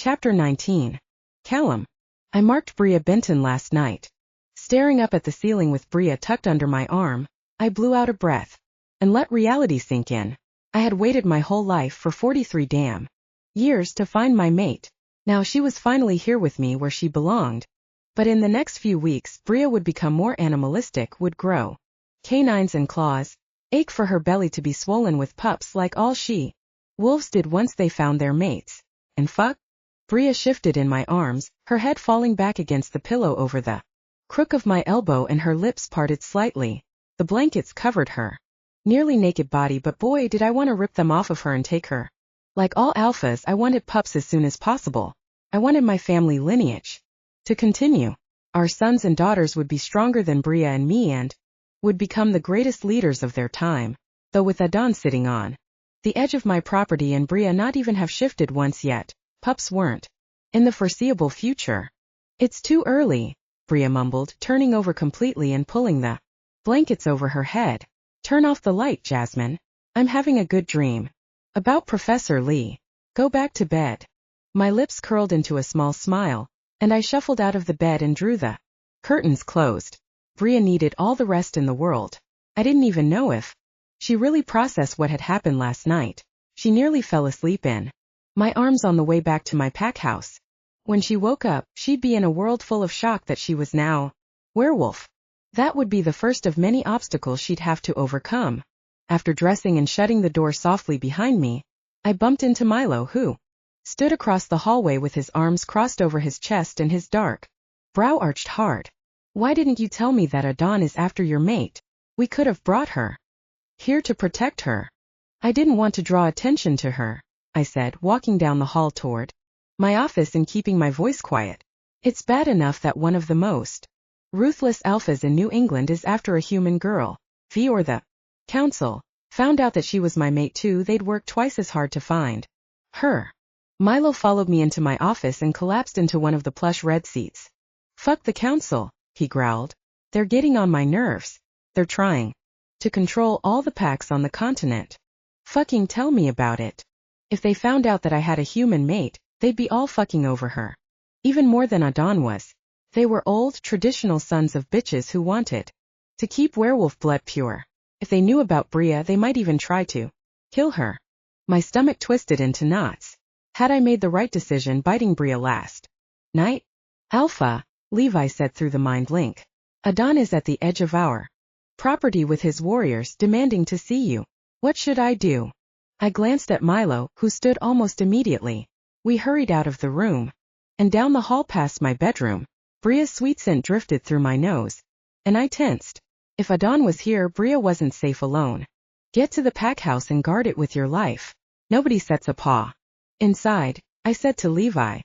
Chapter 19. Callum. I marked Bria Benton last night. Staring up at the ceiling with Bria tucked under my arm, I blew out a breath and let reality sink in. I had waited my whole life for 43 damn years to find my mate. Now she was finally here with me where she belonged. But in the next few weeks, Bria would become more animalistic, would grow canines and claws, ache for her belly to be swollen with pups like all she wolves did once they found their mates. And fuck? Bria shifted in my arms, her head falling back against the pillow over the crook of my elbow and her lips parted slightly. The blankets covered her nearly naked body, but boy did I want to rip them off of her and take her. Like all alphas, I wanted pups as soon as possible. I wanted my family lineage to continue. Our sons and daughters would be stronger than Bria and me and would become the greatest leaders of their time. Though with Adon sitting on the edge of my property and Bria not even have shifted once yet, pups weren't in the foreseeable future. It's too early, Bria mumbled, turning over completely and pulling the blankets over her head. Turn off the light, Jasmine. I'm having a good dream. About Professor Lee. Go back to bed. My lips curled into a small smile, and I shuffled out of the bed and drew the curtains closed. Bria needed all the rest in the world. I didn't even know if she really processed what had happened last night. She nearly fell asleep in my arms on the way back to my pack house. When she woke up, she'd be in a world full of shock that she was now werewolf. That would be the first of many obstacles she'd have to overcome. After dressing and shutting the door softly behind me, I bumped into Milo, who stood across the hallway with his arms crossed over his chest and his dark brow arched hard. Why didn't you tell me that Adon is after your mate? We could have brought her here to protect her. I didn't want to draw attention to her, I said, walking down the hall toward my office and keeping my voice quiet. It's bad enough that one of the most ruthless alphas in New England is after a human girl. V or the council found out that she was my mate too, they'd work twice as hard to find her. Milo followed me into my office and collapsed into one of the plush red seats. Fuck the council, he growled. They're getting on my nerves. They're trying to control all the packs on the continent. Fucking tell me about it. If they found out that I had a human mate, they'd be all fucking over her. Even more than Adon was. They were old, traditional sons of bitches who wanted to keep werewolf blood pure. If they knew about Bria, they might even try to kill her. My stomach twisted into knots. Had I made the right decision biting Bria last night? Alpha, Levi said through the mind link. Adon is at the edge of our property with his warriors demanding to see you. What should I do? I glanced at Milo, who stood almost immediately. We hurried out of the room and down the hall past my bedroom. Bria's sweet scent drifted through my nose, and I tensed. If Adon was here, Bria wasn't safe alone. Get to the pack house and guard it with your life. Nobody sets a paw inside, I said to Levi.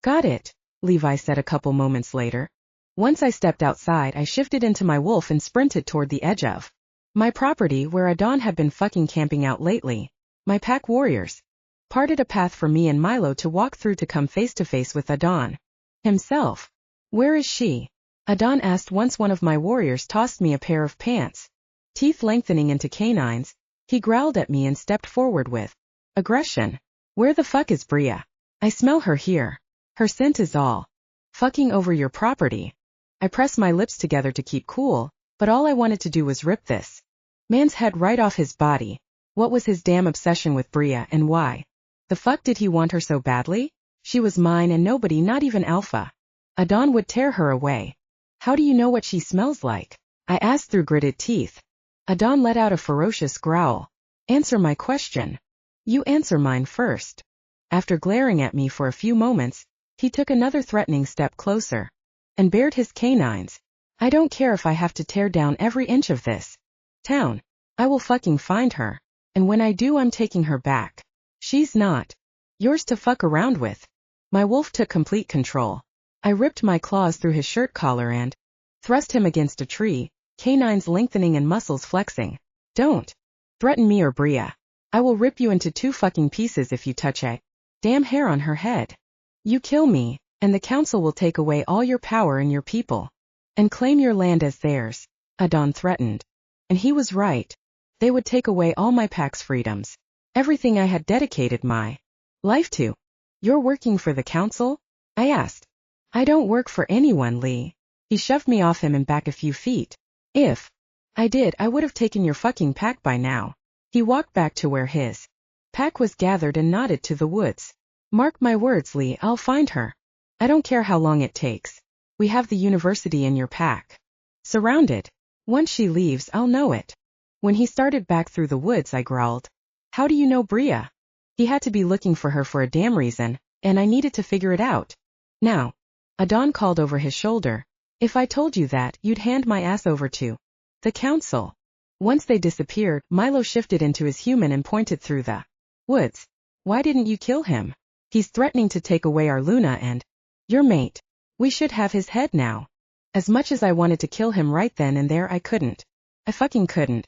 Got it, Levi said a couple moments later. Once I stepped outside, I shifted into my wolf and sprinted toward the edge of my property where Adon had been fucking camping out lately. My pack warriors parted a path for me and Milo to walk through to come face to face with Adon himself. Where is she? Adon asked once one of my warriors tossed me a pair of pants. Teeth lengthening into canines, he growled at me and stepped forward with aggression. Where the fuck is Bria? I smell her here. Her scent is all fucking over your property. I pressed my lips together to keep cool, but all I wanted to do was rip this man's head right off his body. What was his damn obsession with Bria, and why the fuck did he want her so badly? She was mine and nobody, not even Alpha. Adon would tear her away. How do you know what she smells like? I asked through gritted teeth. Adon let out a ferocious growl. Answer my question. You answer mine first. After glaring at me for a few moments, he took another threatening step closer and bared his canines. I don't care if I have to tear down every inch of this town. I will fucking find her. And when I do, I'm taking her back. She's not yours to fuck around with. My wolf took complete control. I ripped my claws through his shirt collar and thrust him against a tree, canines lengthening and muscles flexing. Don't threaten me or Bria. I will rip you into 2 fucking pieces if you touch a damn hair on her head. You kill me, and the council will take away all your power and your people and claim your land as theirs, Adon threatened. And he was right. They would take away all my pack's freedoms. Everything I had dedicated my life to. You're working for the council? I asked. I don't work for anyone, Lee. He shoved me off him and back a few feet. If I did, I would have taken your fucking pack by now. He walked back to where his pack was gathered and nodded to the woods. Mark my words, Lee, I'll find her. I don't care how long it takes. We have the university in your pack. Surrounded. Once she leaves, I'll know it. When he started back through the woods, I growled. How do you know Bria? He had to be looking for her for a damn reason, and I needed to figure it out. Now. Adon called over his shoulder. If I told you that, you'd hand my ass over to the council. Once they disappeared, Milo shifted into his human and pointed through the woods. Why didn't you kill him? He's threatening to take away our Luna and your mate. We should have his head now. As much as I wanted to kill him right then and there, I couldn't. I fucking couldn't.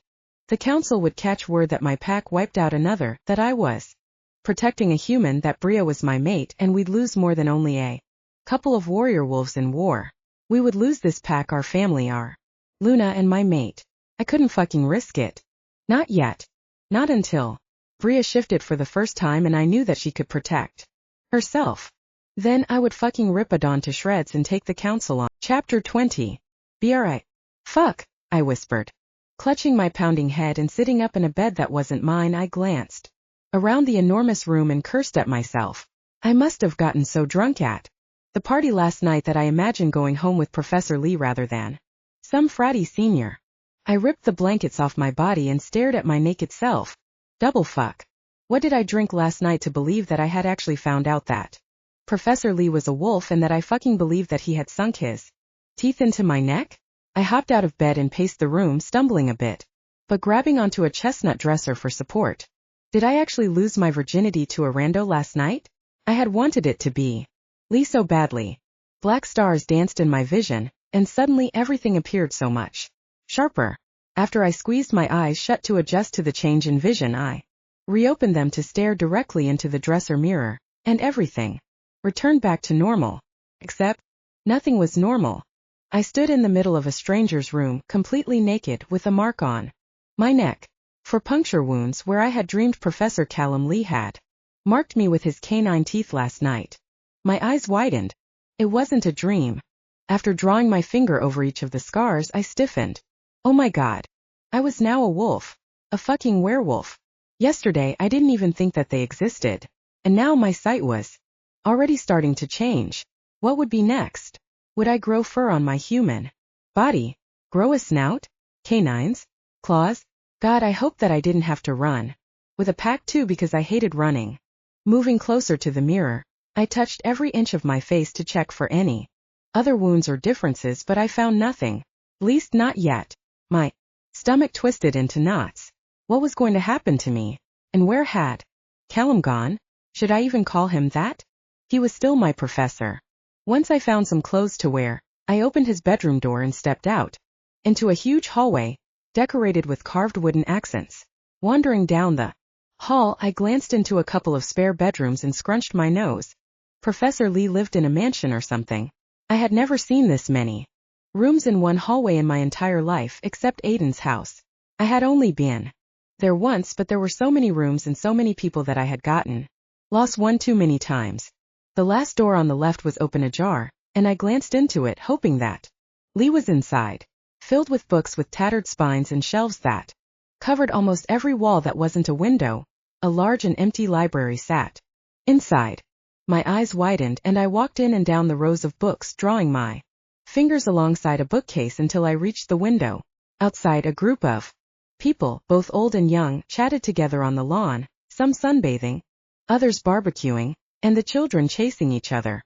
The council would catch word that my pack wiped out another, that I was protecting a human, that Bria was my mate, and we'd lose more than only a couple of warrior wolves in war. We would lose this pack, our family, our Luna and my mate. I couldn't fucking risk it. Not yet. Not until Bria shifted for the first time and I knew that she could protect herself. Then I would fucking rip Adon to shreds and take the council on. Chapter 20. Be alright. Fuck, I whispered. Clutching my pounding head and sitting up in a bed that wasn't mine, I glanced around the enormous room and cursed at myself. I must have gotten so drunk at the party last night that I imagined going home with Professor Lee rather than some fratty senior. I ripped the blankets off my body and stared at my naked self. Double fuck. What did I drink last night to believe that I had actually found out that Professor Lee was a wolf and that I fucking believed that he had sunk his teeth into my neck? I hopped out of bed and paced the room, stumbling a bit, but grabbing onto a chestnut dresser for support. Did I actually lose my virginity to a rando last night? I had wanted it to be Lee so badly. Black stars danced in my vision, and suddenly everything appeared so much sharper. After I squeezed my eyes shut to adjust to the change in vision, I reopened them to stare directly into the dresser mirror, and everything returned back to normal. Except, nothing was normal. I stood in the middle of a stranger's room, completely naked, with a mark on my neck for puncture wounds where I had dreamed Professor Callum Lee had marked me with his canine teeth last night. My eyes widened. It wasn't a dream. After drawing my finger over each of the scars, I stiffened. Oh my god. I was now a wolf. A fucking werewolf. Yesterday I didn't even think that they existed. And now my sight was already starting to change. What would be next? Would I grow fur on my human body? Grow a snout? Canines? Claws? God, I hope that I didn't have to run with a pack too, because I hated running. Moving closer to the mirror, I touched every inch of my face to check for any other wounds or differences, but I found nothing. Least not yet. My stomach twisted into knots. What was going to happen to me? And where had Callum gone? Should I even call him that? He was still my professor. Once I found some clothes to wear, I opened his bedroom door and stepped out into a huge hallway, decorated with carved wooden accents. Wandering down the hall, I glanced into a couple of spare bedrooms and scrunched my nose. Professor Lee lived in a mansion or something. I had never seen this many rooms in one hallway in my entire life, except Aiden's house. I had only been there once, but there were so many rooms and so many people that I had gotten lost one too many times. The last door on the left was open ajar, and I glanced into it, hoping that Lee was inside, filled with books with tattered spines and shelves that covered almost every wall that wasn't a window. A large and empty library sat inside. My eyes widened and I walked in and down the rows of books, drawing my fingers alongside a bookcase until I reached the window. Outside, a group of people, both old and young, chatted together on the lawn, some sunbathing, others barbecuing, and the children chasing each other.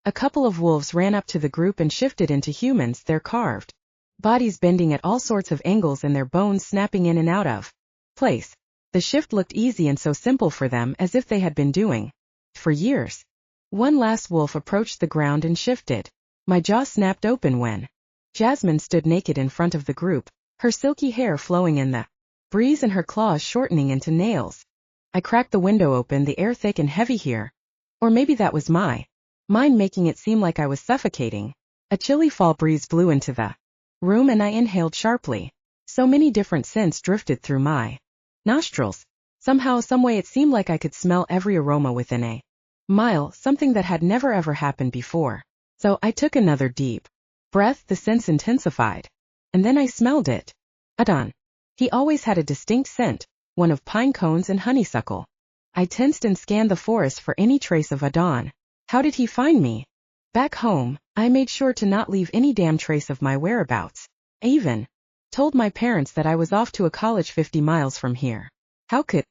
A couple of wolves ran up to the group and shifted into humans, their carved bodies bending at all sorts of angles and their bones snapping in and out of place. The shift looked easy and so simple for them, as if they had been doing for years. One last wolf approached the ground and shifted. My jaw snapped open when Jasmine stood naked in front of the group, her silky hair flowing in the breeze and her claws shortening into nails. I cracked the window open, the air thick and heavy here. Or maybe that was my mind making it seem like I was suffocating. A chilly fall breeze blew into the room and I inhaled sharply. So many different scents drifted through my nostrils. Somehow, someway it seemed like I could smell every aroma within a mile, something that had never ever happened before. So I took another deep breath, the sense intensified. And then I smelled it. Adon. He always had a distinct scent, one of pine cones and honeysuckle. I tensed and scanned the forest for any trace of Adon. How did he find me? Back home, I made sure to not leave any damn trace of my whereabouts. I even told my parents that I was off to a college 50 miles from here. How could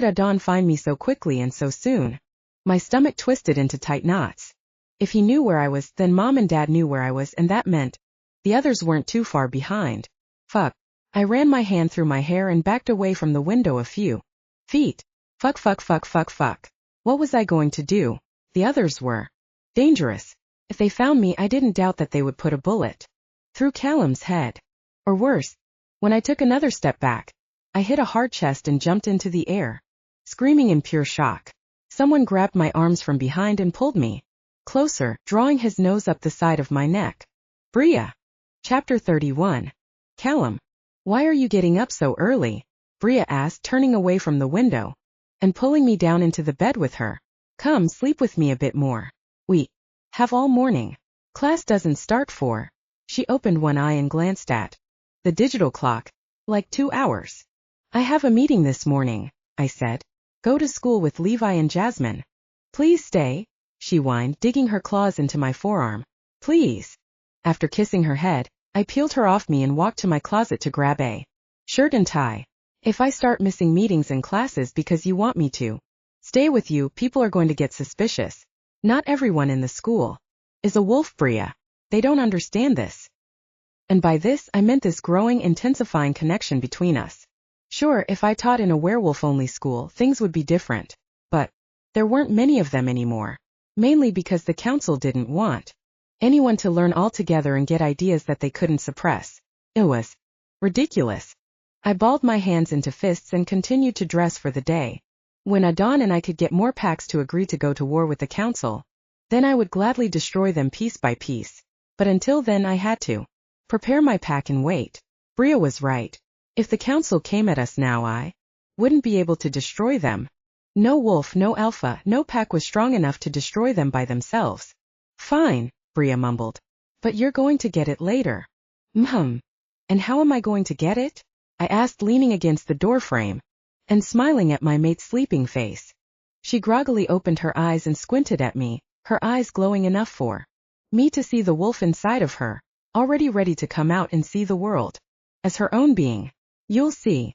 Adon find me so quickly and so soon? My stomach twisted into tight knots. If he knew where I was, then Mom and Dad knew where I was, and that meant the others weren't too far behind. Fuck. I ran my hand through my hair and backed away from the window a few feet. Fuck. What was I going to do? The others were dangerous. If they found me, I didn't doubt that they would put a bullet through Callum's head. Or worse. When I took another step back, I hit a hard chest and jumped into the air, screaming in pure shock. Someone grabbed my arms from behind and pulled me closer, drawing his nose up the side of my neck. Bria. Chapter 31. Callum. Why are you getting up so early? Bria asked, turning away from the window and pulling me down into the bed with her. Come sleep with me a bit more. We have all morning. Class doesn't start for. She opened one eye and glanced at the digital clock. Like 2 hours. I have a meeting this morning, I said. Go to school with Levi and Jasmine. Please stay, she whined, digging her claws into my forearm. Please. After kissing her head, I peeled her off me and walked to my closet to grab a shirt and tie. If I start missing meetings and classes because you want me to stay with you, people are going to get suspicious. Not everyone in the school is a wolf, Bria. They don't understand this. And by this, I meant this growing, intensifying connection between us. Sure, if I taught in a werewolf-only school, things would be different. But there weren't many of them anymore. Mainly because the council didn't want anyone to learn all together and get ideas that they couldn't suppress. It was ridiculous. I balled my hands into fists and continued to dress for the day. When Adon and I could get more packs to agree to go to war with the council, then I would gladly destroy them piece by piece. But until then I had to prepare my pack and wait. Bria was right. If the council came at us now, I wouldn't be able to destroy them. No wolf, no alpha, no pack was strong enough to destroy them by themselves. Fine, Bria mumbled. But you're going to get it later. And how am I going to get it? I asked, leaning against the doorframe and smiling at my mate's sleeping face. She groggily opened her eyes and squinted at me, her eyes glowing enough for me to see the wolf inside of her, already ready to come out and see the world as her own being. You'll see.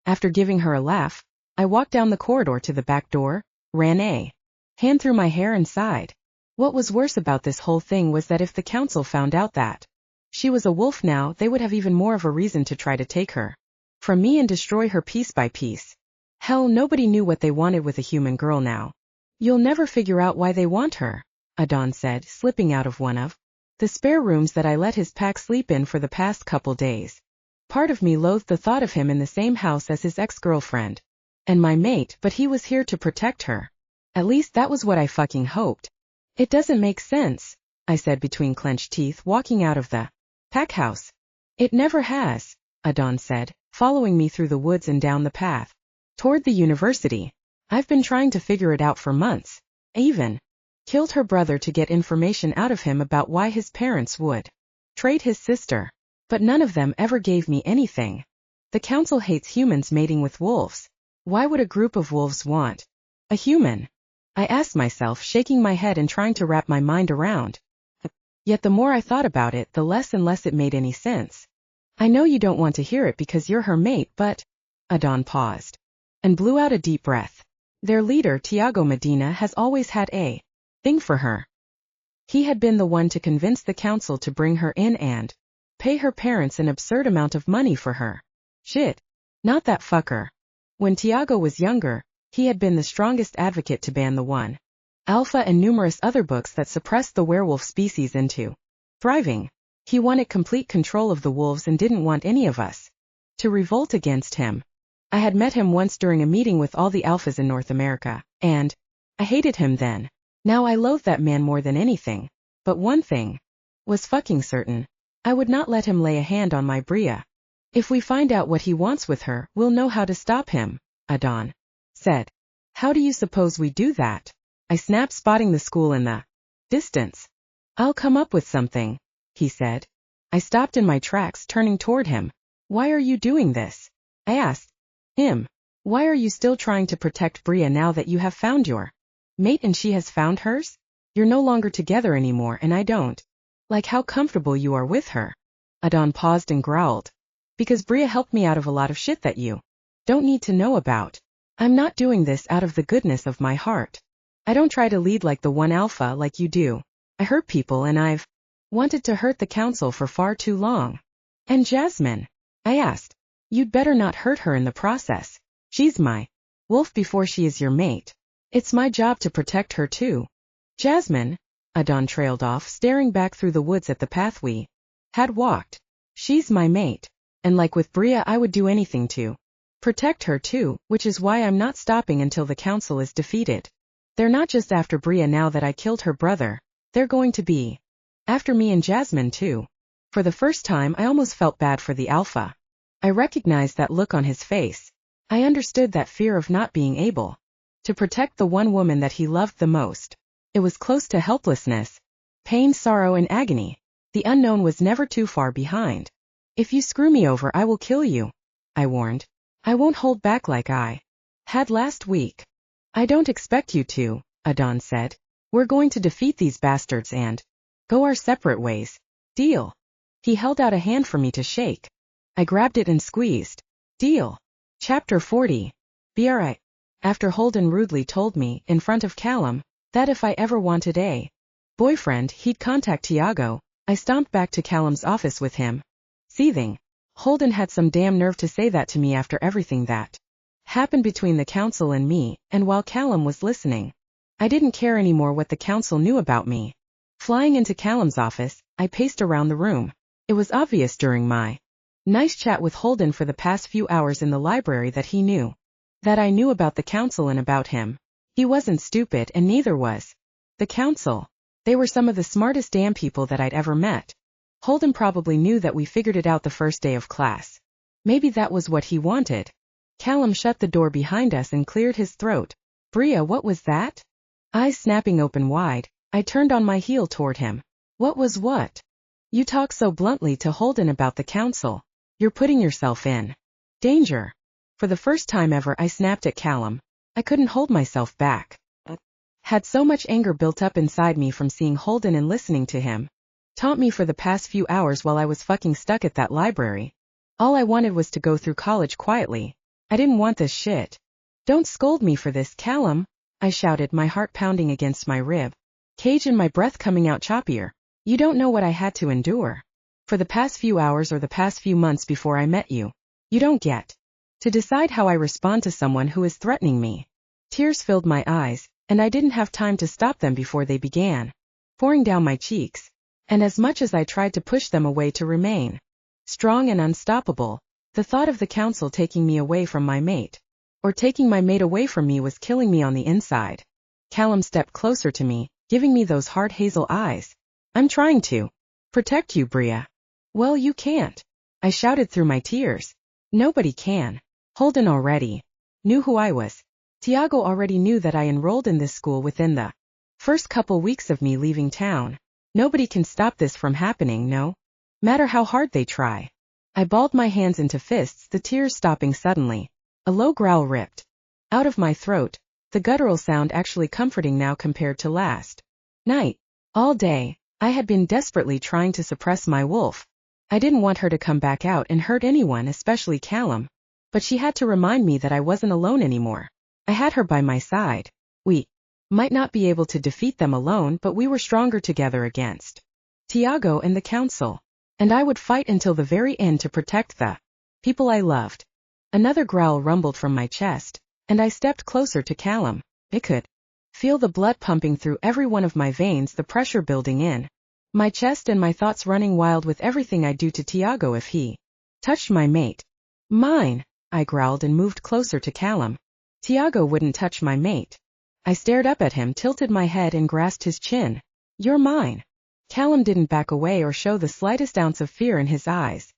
After giving her a laugh, I walked down the corridor to the back door, ran a hand through my hair and sighed. What was worse about this whole thing was that if the council found out that she was a wolf now, they would have even more of a reason to try to take her from me and destroy her piece by piece. Hell, nobody knew what they wanted with a human girl now. You'll never figure out why they want her, Adon said, slipping out of one of the spare rooms that I let his pack sleep in for the past couple days. Part of me loathed the thought of him in the same house as his ex-girlfriend and my mate, but he was here to protect her. At least that was what I fucking hoped. It doesn't make sense, I said between clenched teeth, walking out of the pack house. It never has, Adon said, following me through the woods and down the path toward the university. I've been trying to figure it out for months. I even killed her brother to get information out of him about why his parents would trade his sister. But none of them ever gave me anything. The council hates humans mating with wolves. Why would a group of wolves want a human? I asked myself, shaking my head and trying to wrap my mind around. Yet the more I thought about it, the less and less it made any sense. I know you don't want to hear it because you're her mate, but Adon paused and blew out a deep breath. Their leader, Tiago Medina, has always had a thing for her. He had been the one to convince the council to bring her in and pay her parents an absurd amount of money for her. Shit. Not that fucker. When Tiago was younger, he had been the strongest advocate to ban the one Alpha and numerous other books that suppressed the werewolf species into thriving. He wanted complete control of the wolves and didn't want any of us to revolt against him. I had met him once during a meeting with all the alphas in North America, and I hated him then. Now I loathe that man more than anything. But one thing was fucking certain. I would not let him lay a hand on my Bria. If we find out what he wants with her, we'll know how to stop him, Adon said. How do you suppose we do that? I snapped, spotting the school in the distance. I'll come up with something, he said. I stopped in my tracks, turning toward him. Why are you doing this? I asked him. Why are you still trying to protect Bria now that you have found your mate and she has found hers? You're no longer together anymore, and I don't like how comfortable you are with her. Adon paused and growled. Because Bria helped me out of a lot of shit that you don't need to know about. I'm not doing this out of the goodness of my heart. I don't try to lead like the one alpha like you do. I hurt people, and I've wanted to hurt the council for far too long. And Jasmine? I asked. You'd better not hurt her in the process. She's my wolf before she is your mate. It's my job to protect her too. Jasmine? Adon trailed off, staring back through the woods at the path we had walked. She's my mate. And like with Bria, I would do anything to protect her too, which is why I'm not stopping until the council is defeated. They're not just after Bria now that I killed her brother. They're going to be after me and Jasmine too. For the first time, I almost felt bad for the alpha. I recognized that look on his face. I understood that fear of not being able to protect the one woman that he loved the most. It was close to helplessness, pain, sorrow, and agony. The unknown was never too far behind. If you screw me over, I will kill you, I warned. I won't hold back like I had last week. I don't expect you to, Adon said. We're going to defeat these bastards and go our separate ways. Deal. He held out a hand for me to shake. I grabbed it and squeezed. Deal. Chapter 40. Be alright. After Holden rudely told me, in front of Callum, that if I ever wanted a boyfriend, he'd contact Tiago, I stomped back to Callum's office with him. Seething. Holden had some damn nerve to say that to me after everything that happened between the council and me, and while Callum was listening, I didn't care anymore what the council knew about me. Flying into Callum's office, I paced around the room. It was obvious during my nice chat with Holden for the past few hours in the library that he knew that I knew about the council and about him. He wasn't stupid, and neither was the council. They were some of the smartest damn people that I'd ever met. Holden probably knew that we figured it out the first day of class. Maybe that was what he wanted. Callum shut the door behind us and cleared his throat. Bria, what was that? Eyes snapping open wide, I turned on my heel toward him. What was what? You talk so bluntly to Holden about the council. You're putting yourself in danger. For the first time ever, I snapped at Callum. I couldn't hold myself back. Had so much anger built up inside me from seeing Holden and listening to him taunt me for the past few hours while I was fucking stuck at that library. All I wanted was to go through college quietly. I didn't want this shit. Don't scold me for this, Callum, I shouted, my heart pounding against my rib cage and my breath coming out choppier. You don't know what I had to endure for the past few hours or the past few months before I met you. You don't get to decide how I respond to someone who is threatening me. Tears filled my eyes, and I didn't have time to stop them before they began pouring down my cheeks. And as much as I tried to push them away to remain strong and unstoppable, the thought of the council taking me away from my mate, or taking my mate away from me, was killing me on the inside. Callum stepped closer to me, giving me those hard hazel eyes. I'm trying to protect you, Bria. Well, you can't, I shouted through my tears. Nobody can. Holden already knew who I was. Tiago already knew that I enrolled in this school within the first couple weeks of me leaving town. Nobody can stop this from happening, no matter how hard they try. I balled my hands into fists, the tears stopping suddenly. A low growl ripped out of my throat, the guttural sound actually comforting now compared to last night. All day, I had been desperately trying to suppress my wolf. I didn't want her to come back out and hurt anyone, especially Callum. But she had to remind me that I wasn't alone anymore. I had her by my side. We might not be able to defeat them alone, but we were stronger together against Tiago and the council. And I would fight until the very end to protect the people I loved. Another growl rumbled from my chest, and I stepped closer to Callum. I could feel the blood pumping through every one of my veins, the pressure building in my chest, and my thoughts running wild with everything I'd do to Tiago if he touched my mate. Mine, I growled and moved closer to Callum. Tiago wouldn't touch my mate. I stared up at him, tilted my head, and grasped his chin. You're mine. Callum didn't back away or show the slightest ounce of fear in his eyes.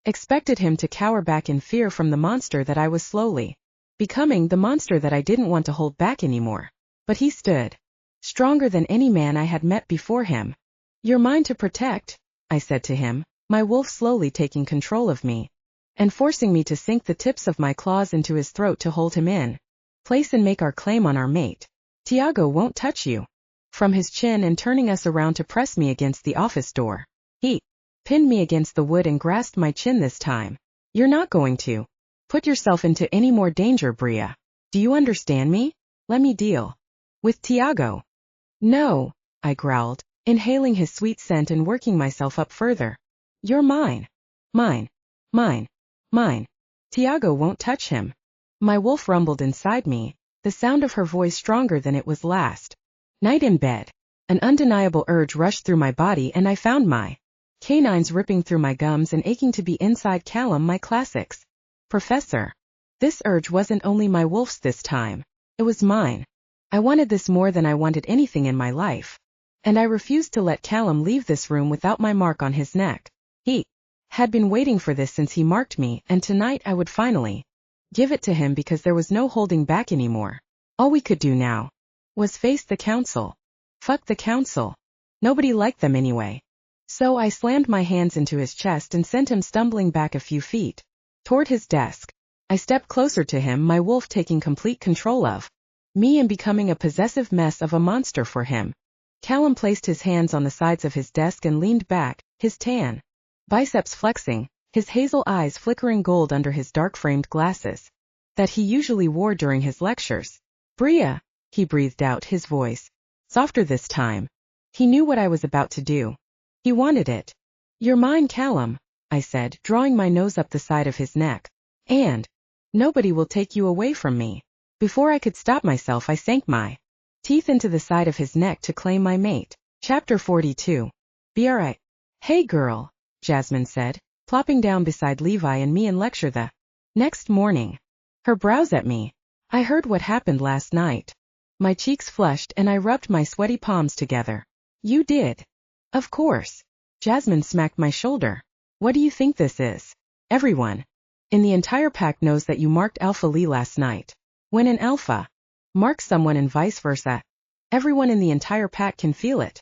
Expected him to cower back in fear from the monster that I was slowly becoming, the monster that I didn't want to hold back anymore. But he stood, stronger than any man I had met before him. "You're mine to protect," I said to him, my wolf slowly taking control of me, and forcing me to sink the tips of my claws into his throat to hold him in place and make our claim on our mate. "Tiago won't touch you." From his chin and turning us around to press me against the office door. He pinned me against the wood and grasped my chin this time. "You're not going to put yourself into any more danger, Bria. Do you understand me? Let me deal with Tiago." "No," I growled, inhaling his sweet scent and working myself up further. "You're mine. Mine. Mine. Mine. Tiago won't touch him." My wolf rumbled inside me, the sound of her voice stronger than it was last night in bed. An undeniable urge rushed through my body and I found my canines ripping through my gums and aching to be inside Callum, my classics. Professor. This urge wasn't only my wolf's this time. It was mine. I wanted this more than I wanted anything in my life. And I refused to let Callum leave this room without my mark on his neck. He had been waiting for this since he marked me, and tonight I would finally give it to him because there was no holding back anymore. All we could do now was face the council. Fuck the council. Nobody liked them anyway. So I slammed my hands into his chest and sent him stumbling back a few feet toward his desk. I stepped closer to him, my wolf taking complete control of me and becoming a possessive mess of a monster for him. Callum placed his hands on the sides of his desk and leaned back, his tan biceps flexing, his hazel eyes flickering gold under his dark-framed glasses that he usually wore during his lectures. "Bria," he breathed out, his voice softer this time. He knew what I was about to do. He wanted it. "You're mine, Callum," I said, drawing my nose up the side of his neck. "And nobody will take you away from me." Before I could stop myself, I sank my teeth into the side of his neck to claim my mate. Chapter 42. "Be alright." "Hey girl," Jasmine said, plopping down beside Levi and me in lecture the next morning. Her brows at me. I heard what happened last night. My cheeks flushed and I rubbed my sweaty palms together. "You did?" "Of course." Jasmine smacked my shoulder. "What do you think this is? Everyone in the entire pack knows that you marked Alpha Lee last night. When an alpha marks someone and vice versa, everyone in the entire pack can feel it."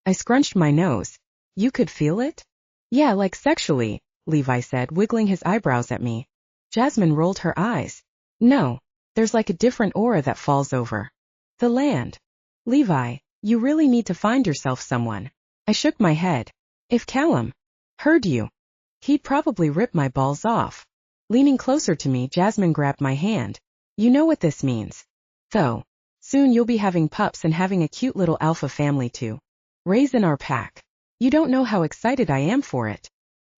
I scrunched my nose. "You could feel it?" "Yeah, like sexually," Levi said, wiggling his eyebrows at me. Jasmine rolled her eyes. "No, there's like a different aura that falls over the land. Levi, you really need to find yourself someone." I shook my head. "If Callum heard you, he'd probably rip my balls off." Leaning closer to me, Jasmine grabbed my hand. "You know what this means, though. Soon you'll be having pups and having a cute little alpha family to raise in our pack. You don't know how excited I am for it."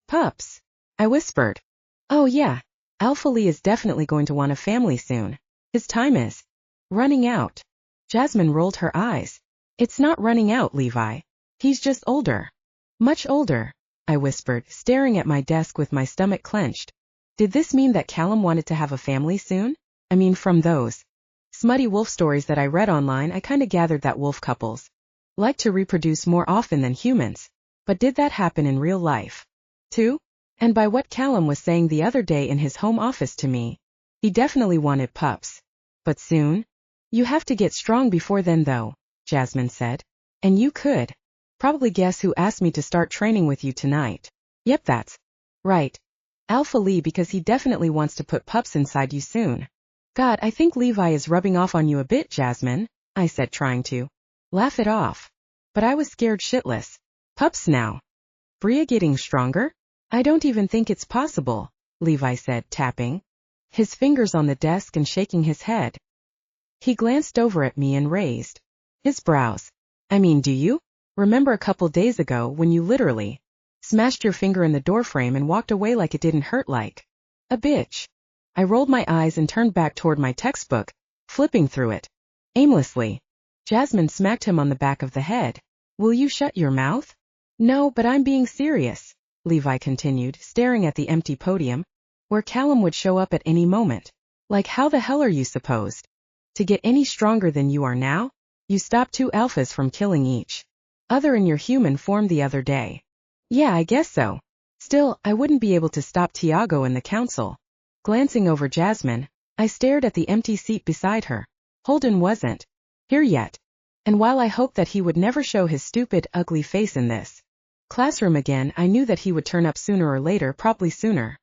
"Pups," I whispered. "Oh yeah, Alpha Lee is definitely going to want a family soon. His time is running out." Jasmine rolled her eyes. "It's not running out, Levi. He's just older." "Much older," I whispered, staring at my desk with my stomach clenched. Did this mean that Callum wanted to have a family soon? I mean, from those smutty wolf stories that I read online, I kinda gathered that wolf couples like to reproduce more often than humans. But did that happen in real life too? And by what Callum was saying the other day in his home office to me, he definitely wanted pups. But soon? "You have to get strong before then though," Jasmine said. "And you could probably guess who asked me to start training with you tonight." "Yep, that's right. Alpha Lee, because he definitely wants to put pups inside you soon." "God, I think Levi is rubbing off on you a bit, Jasmine," I said, trying to laugh it off. But I was scared shitless. "Pups now? Bria getting stronger? I don't even think it's possible," Levi said, tapping his fingers on the desk and shaking his head. He glanced over at me and raised his brows. "I mean, do you remember a couple days ago when you literally smashed your finger in the doorframe and walked away like it didn't hurt like a bitch?" I rolled my eyes and turned back toward my textbook, flipping through it aimlessly. Jasmine smacked him on the back of the head. "Will you shut your mouth?" "No, but I'm being serious," Levi continued, staring at the empty podium, where Callum would show up at any moment. "Like, how the hell are you supposed to get any stronger than you are now? You stopped 2 alphas from killing each other in your human form the other day." "Yeah, I guess so. Still, I wouldn't be able to stop Tiago and the council." Glancing over Jasmine, I stared at the empty seat beside her. Holden wasn't here yet. And while I hoped that he would never show his stupid, ugly face in this classroom again, I knew that he would turn up sooner or later, probably sooner.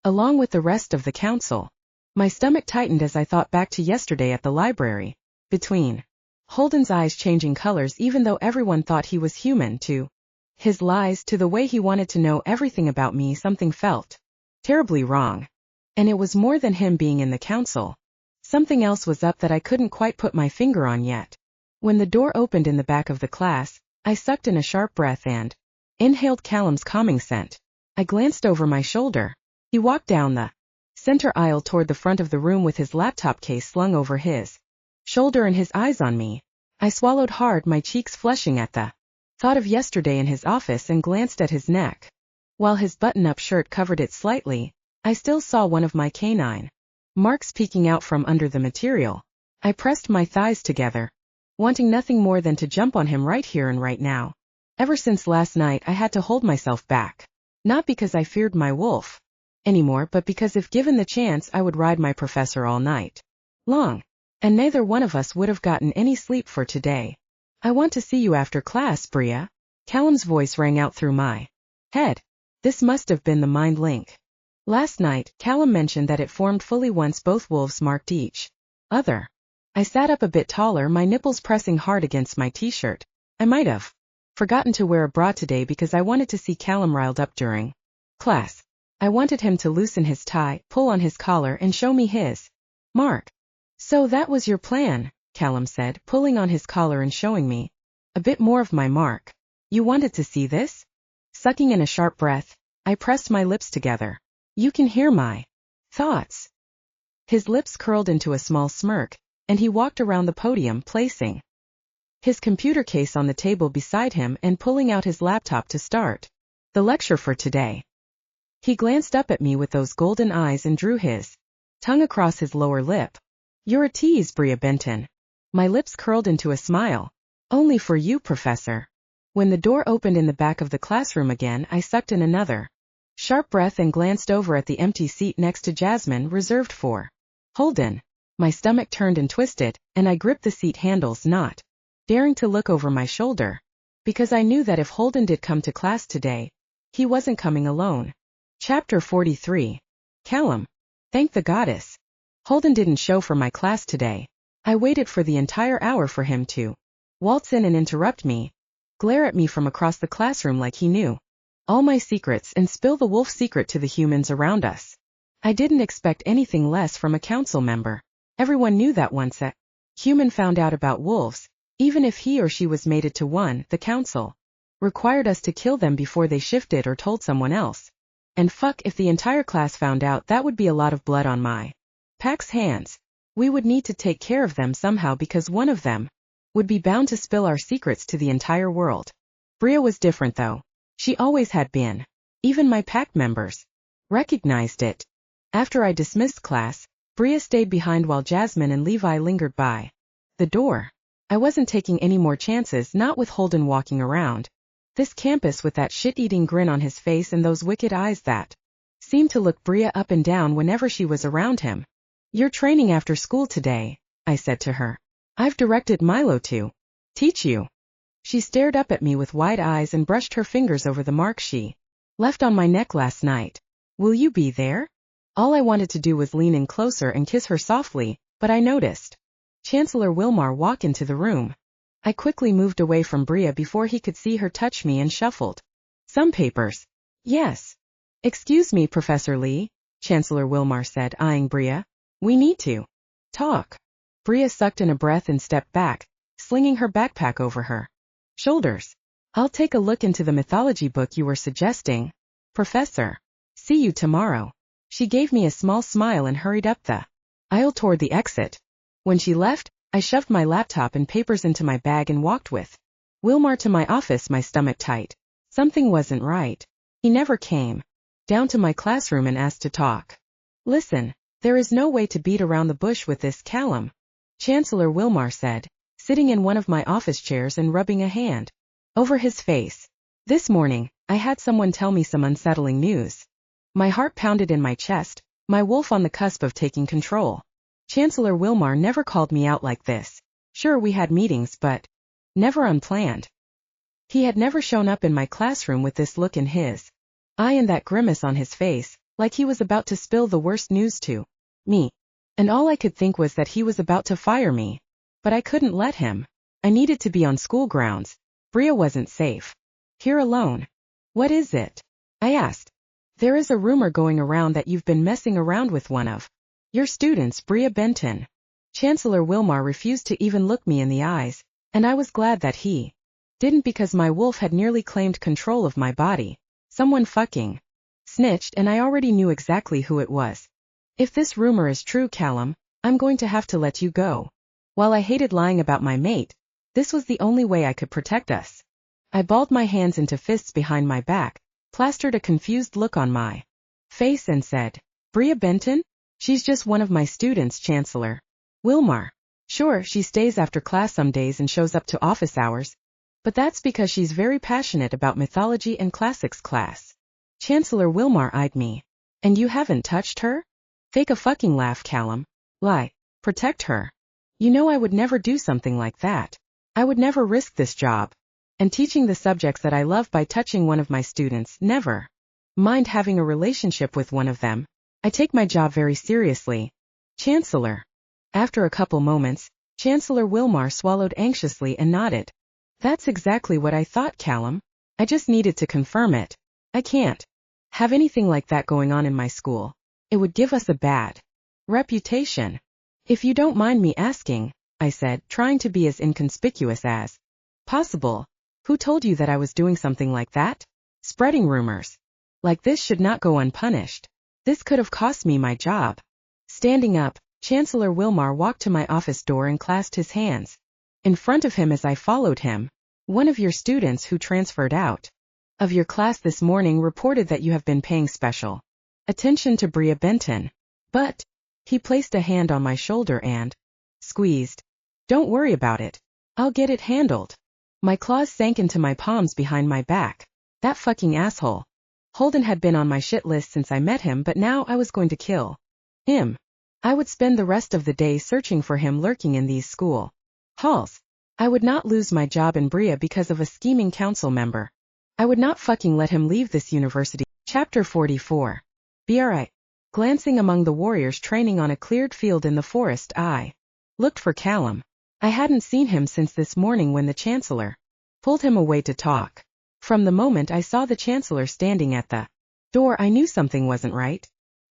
Along with the rest of the council. My stomach tightened as I thought back to yesterday at the library. Between Holden's eyes changing colors even though everyone thought he was human, to his lies, to the way he wanted to know everything about me, something felt terribly wrong. And it was more than him being in the council. Something else was up that I couldn't quite put my finger on yet. When the door opened in the back of the class, I sucked in a sharp breath and inhaled Callum's calming scent. I glanced over my shoulder. He walked down the center aisle toward the front of the room with his laptop case slung over his shoulder and his eyes on me. I swallowed hard, my cheeks flushing at the thought of yesterday in his office, and glanced at his neck. While his button-up shirt covered it slightly, I still saw one of my canine marks peeking out from under the material. I pressed my thighs together, wanting nothing more than to jump on him right here and right now. Ever since last night I had to hold myself back. Not because I feared my wolf anymore, but because if given the chance I would ride my professor all night long. And neither one of us would have gotten any sleep for today. I want to see you after class, Bria. Callum's voice rang out through my head. This must have been the mind link. Last night, Callum mentioned that it formed fully once both wolves marked each other. I sat up a bit taller, my nipples pressing hard against my t-shirt. I might have forgotten to wear a bra today because I wanted to see Callum riled up during class. I wanted him to loosen his tie, pull on his collar, and show me his mark. So that was your plan, Callum said, pulling on his collar and showing me a bit more of my mark. You wanted to see this? Sucking in a sharp breath, I pressed my lips together. You can hear my thoughts. His lips curled into a small smirk, and he walked around the podium, placing his computer case on the table beside him and pulling out his laptop to start the lecture for today. He glanced up at me with those golden eyes and drew his tongue across his lower lip. You're a tease, Bria Benton. My lips curled into a smile. Only for you, Professor. When the door opened in the back of the classroom again, I sucked in another sharp breath and glanced over at the empty seat next to Jasmine, reserved for Holden. My stomach turned and twisted, and I gripped the seat handles, not daring to look over my shoulder, because I knew that if Holden did come to class today, he wasn't coming alone. Chapter 43. Callum. Thank the goddess. Holden didn't show for my class today. I waited for the entire hour for him to waltz in and interrupt me, glare at me from across the classroom like he knew all my secrets, and spill the wolf secret to the humans around us. I didn't expect anything less from a council member. Everyone knew that once a human found out about wolves, even if he or she was mated to one, the council required us to kill them before they shifted or told someone else. And fuck, if the entire class found out, that would be a lot of blood on my pack's hands. We would need to take care of them somehow because one of them would be bound to spill our secrets to the entire world. Bria was different though. She always had been. Even my pack members recognized it. After I dismissed class, Bria stayed behind while Jasmine and Levi lingered by the door. I wasn't taking any more chances, not with Holden walking around this campus with that shit-eating grin on his face and those wicked eyes that seemed to look Bria up and down whenever she was around him. You're training after school today, I said to her. I've directed Milo to teach you. She stared up at me with wide eyes and brushed her fingers over the mark she left on my neck last night. Will you be there? All I wanted to do was lean in closer and kiss her softly, but I noticed Chancellor Wilmar walk into the room. I quickly moved away from Bria before he could see her touch me and shuffled some papers. Yes. Excuse me, Professor Lee, Chancellor Wilmar said, eyeing Bria. We need to talk. Bria sucked in a breath and stepped back, slinging her backpack over her shoulders. I'll take a look into the mythology book you were suggesting, Professor. See you tomorrow. She gave me a small smile and hurried up the aisle toward the exit. When she left, I shoved my laptop and papers into my bag and walked with Wilmar to my office, my stomach tight. Something wasn't right. He never came down to my classroom and asked to talk. Listen, there is no way to beat around the bush with this, Callum, Chancellor Wilmar said, sitting in one of my office chairs and rubbing a hand over his face. This morning, I had someone tell me some unsettling news. My heart pounded in my chest, my wolf on the cusp of taking control. Chancellor Wilmar never called me out like this. Sure, we had meetings, but never unplanned. He had never shown up in my classroom with this look in his eye and that grimace on his face, like he was about to spill the worst news to me. And all I could think was that he was about to fire me. But I couldn't let him. I needed to be on school grounds. Bria wasn't safe here alone. What is it? I asked. There is a rumor going around that you've been messing around with one of your students, Bria Benton. Chancellor Wilmar refused to even look me in the eyes, and I was glad that he didn't, because my wolf had nearly claimed control of my body. Someone fucking snitched, and I already knew exactly who it was. If this rumor is true, Callum, I'm going to have to let you go. While I hated lying about my mate, this was the only way I could protect us. I balled my hands into fists behind my back, plastered a confused look on my face, and said, Bria Benton? She's just one of my students, Chancellor Wilmar. Sure, she stays after class some days and shows up to office hours, but that's because she's very passionate about mythology and classics class. Chancellor Wilmar eyed me. And you haven't touched her? Fake a fucking laugh, Callum. Lie. Protect her. You know I would never do something like that. I would never risk this job. And teaching the subjects that I love by touching one of my students, never. Mind having a relationship with one of them. I take my job very seriously. Chancellor. After a couple moments, Chancellor Wilmar swallowed anxiously and nodded. That's exactly what I thought, Callum. I just needed to confirm it. I can't have anything like that going on in my school. It would give us a bad reputation. If you don't mind me asking, I said, trying to be as inconspicuous as possible. Who told you that I was doing something like that? Spreading rumors like this should not go unpunished. This could have cost me my job. Standing up, Chancellor Wilmar walked to my office door and clasped his hands. In front of him as I followed him, one of your students who transferred out of your class this morning reported that you have been paying special attention to Bria Benton. But he placed a hand on my shoulder and squeezed. Don't worry about it. I'll get it handled. My claws sank into my palms behind my back. That fucking asshole. Holden had been on my shit list since I met him, but now I was going to kill him. I would spend the rest of the day searching for him lurking in these school halls. I would not lose my job in Bria because of a scheming council member. I would not fucking let him leave this university. Chapter 44. BRI. Glancing among the warriors training on a cleared field in the forest, I looked for Callum. I hadn't seen him since this morning when the Chancellor pulled him away to talk. From the moment I saw the Chancellor standing at the door, I knew something wasn't right.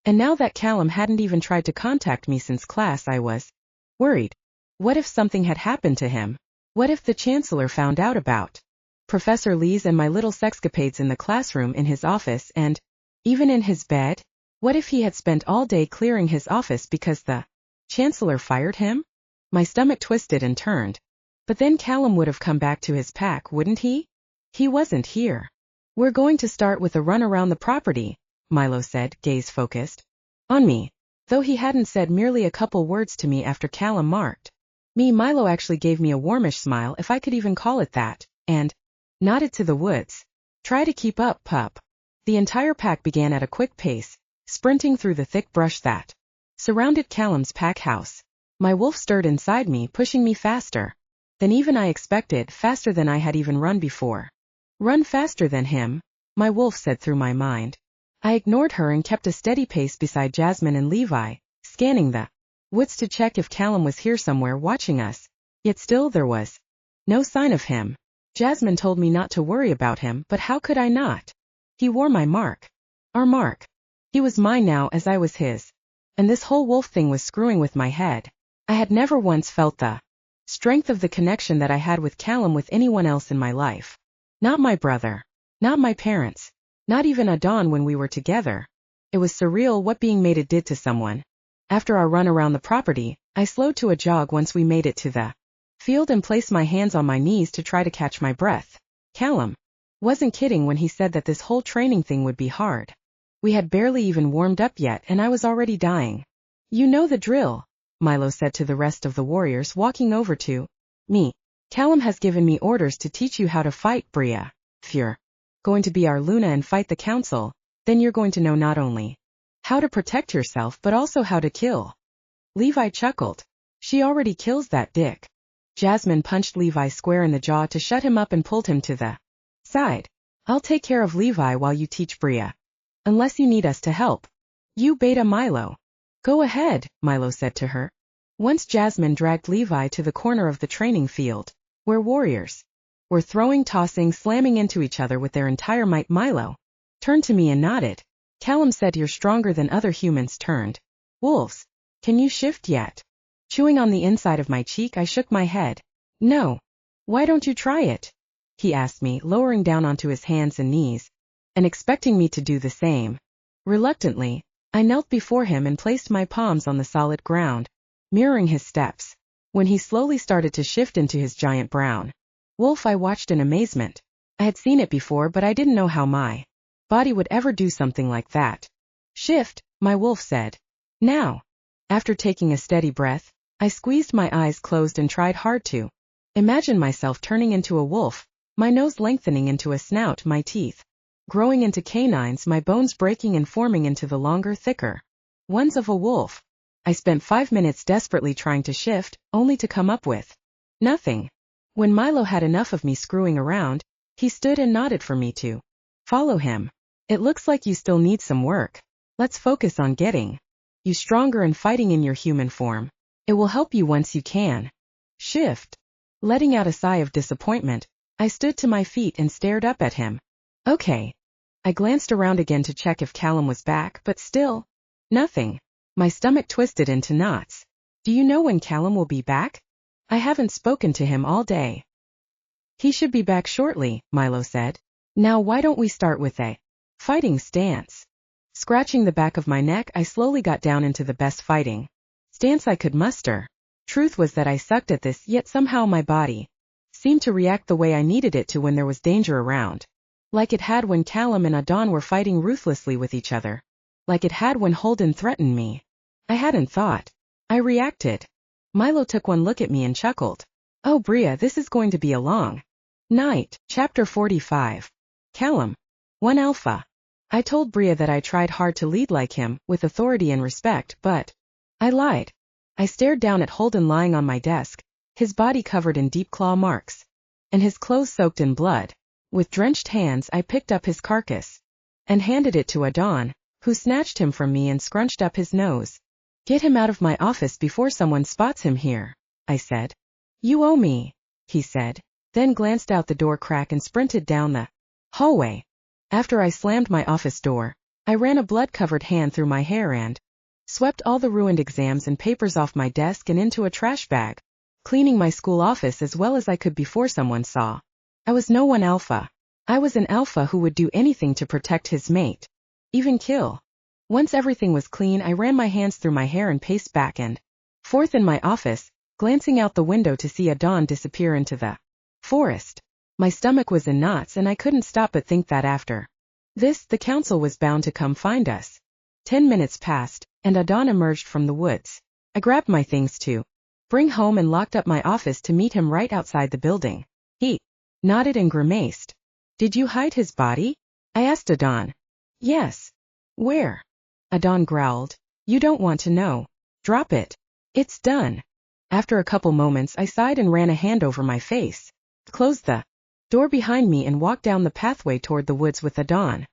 And now that Callum hadn't even tried to contact me since class, I was worried. What if something had happened to him? What if the Chancellor found out about Professor Lee's and my little sexcapades in the classroom, in his office, and even in his bed? What if he had spent all day clearing his office because the Chancellor fired him? My stomach twisted and turned. But then Callum would have come back to his pack, wouldn't he? He wasn't here. We're going to start with a run around the property, Milo said, gaze focused on me. Though he hadn't said merely a couple words to me after Callum marked me, Milo actually gave me a warmish smile, if I could even call it that, and nodded to the woods. Try to keep up, pup. The entire pack began at a quick pace, sprinting through the thick brush that surrounded Callum's pack house. My wolf stirred inside me, pushing me faster than even I expected, faster than I had even run before. Run faster than him, my wolf said through my mind. I ignored her and kept a steady pace beside Jasmine and Levi, scanning the woods to check if Callum was here somewhere watching us. Yet still there was no sign of him. Jasmine told me not to worry about him, but how could I not? He wore my mark. Our mark. He was mine now as I was his. And this whole wolf thing was screwing with my head. I had never once felt the strength of the connection that I had with Callum with anyone else in my life. Not my brother. Not my parents. Not even Adon when we were together. It was surreal what being mated did to someone. After our run around the property, I slowed to a jog once we made it to the field and placed my hands on my knees to try to catch my breath. Callum wasn't kidding when he said that this whole training thing would be hard. We had barely even warmed up yet and I was already dying. You know the drill, Milo said to the rest of the warriors, walking over to me. Callum has given me orders to teach you how to fight, Bria. If you're going to be our Luna and fight the council, then you're going to know not only how to protect yourself but also how to kill. Levi chuckled. She already kills that dick. Jasmine punched Levi square in the jaw to shut him up and pulled him to the side. I'll take care of Levi while you teach Bria. Unless you need us to help. You beta Milo. Go ahead, Milo said to her. Once Jasmine dragged Levi to the corner of the training field, where warriors were throwing, tossing, slamming into each other with their entire might. Milo turned to me and nodded. Callum said, you're stronger than other humans turned wolves. Can you shift yet? Chewing on the inside of my cheek, I shook my head. No. Why don't you try it? He asked me, lowering down onto his hands and knees, and expecting me to do the same. Reluctantly, I knelt before him and placed my palms on the solid ground, mirroring his steps. When he slowly started to shift into his giant brown wolf, I watched in amazement. I had seen it before, but I didn't know how my body would ever do something like that. Shift, my wolf said. Now. After taking a steady breath, I squeezed my eyes closed and tried hard to imagine myself turning into a wolf, my nose lengthening into a snout, my teeth growing into canines, my bones breaking and forming into the longer, thicker ones of a wolf. I spent 5 minutes desperately trying to shift, only to come up with nothing. When Milo had enough of me screwing around, he stood and nodded for me to follow him. It looks like you still need some work. Let's focus on getting you stronger and fighting in your human form. It will help you once you can shift. Letting out a sigh of disappointment, I stood to my feet and stared up at him. Okay. I glanced around again to check if Callum was back, but still nothing. My stomach twisted into knots. Do you know when Callum will be back? I haven't spoken to him all day. He should be back shortly, Milo said. Now why don't we start with a fighting stance? Scratching the back of my neck, I slowly got down into the best fighting stance I could muster. Truth was that I sucked at this, yet somehow my body seemed to react the way I needed it to when there was danger around. Like it had when Callum and Adon were fighting ruthlessly with each other. Like it had when Holden threatened me. I hadn't thought. I reacted. Milo took one look at me and chuckled. Oh Bria, this is going to be a long night. Chapter 45. Callum. 1 Alpha. I told Bria that I tried hard to lead like him, with authority and respect, but I lied. I stared down at Holden lying on my desk, his body covered in deep claw marks, and his clothes soaked in blood. With drenched hands, I picked up his carcass and handed it to Adon, who snatched him from me and scrunched up his nose. Get him out of my office before someone spots him here, I said. You owe me, he said, then glanced out the door crack and sprinted down the hallway. After I slammed my office door, I ran a blood-covered hand through my hair and swept all the ruined exams and papers off my desk and into a trash bag, cleaning my school office as well as I could before someone saw. I was no 1 Alpha. I was an alpha who would do anything to protect his mate. Even kill. Once everything was clean, I ran my hands through my hair and paced back and forth in my office, glancing out the window to see Adon disappear into the forest. My stomach was in knots and I couldn't stop but think that after this, the council was bound to come find us. 10 minutes passed, and Adon emerged from the woods. I grabbed my things to bring home and locked up my office to meet him right outside the building. He nodded and grimaced. Did you hide his body? I asked Adon. Yes. Where? Adon growled. You don't want to know. Drop it. It's done. After a couple moments, I sighed and ran a hand over my face, closed the door behind me and walked down the pathway toward the woods with Adon.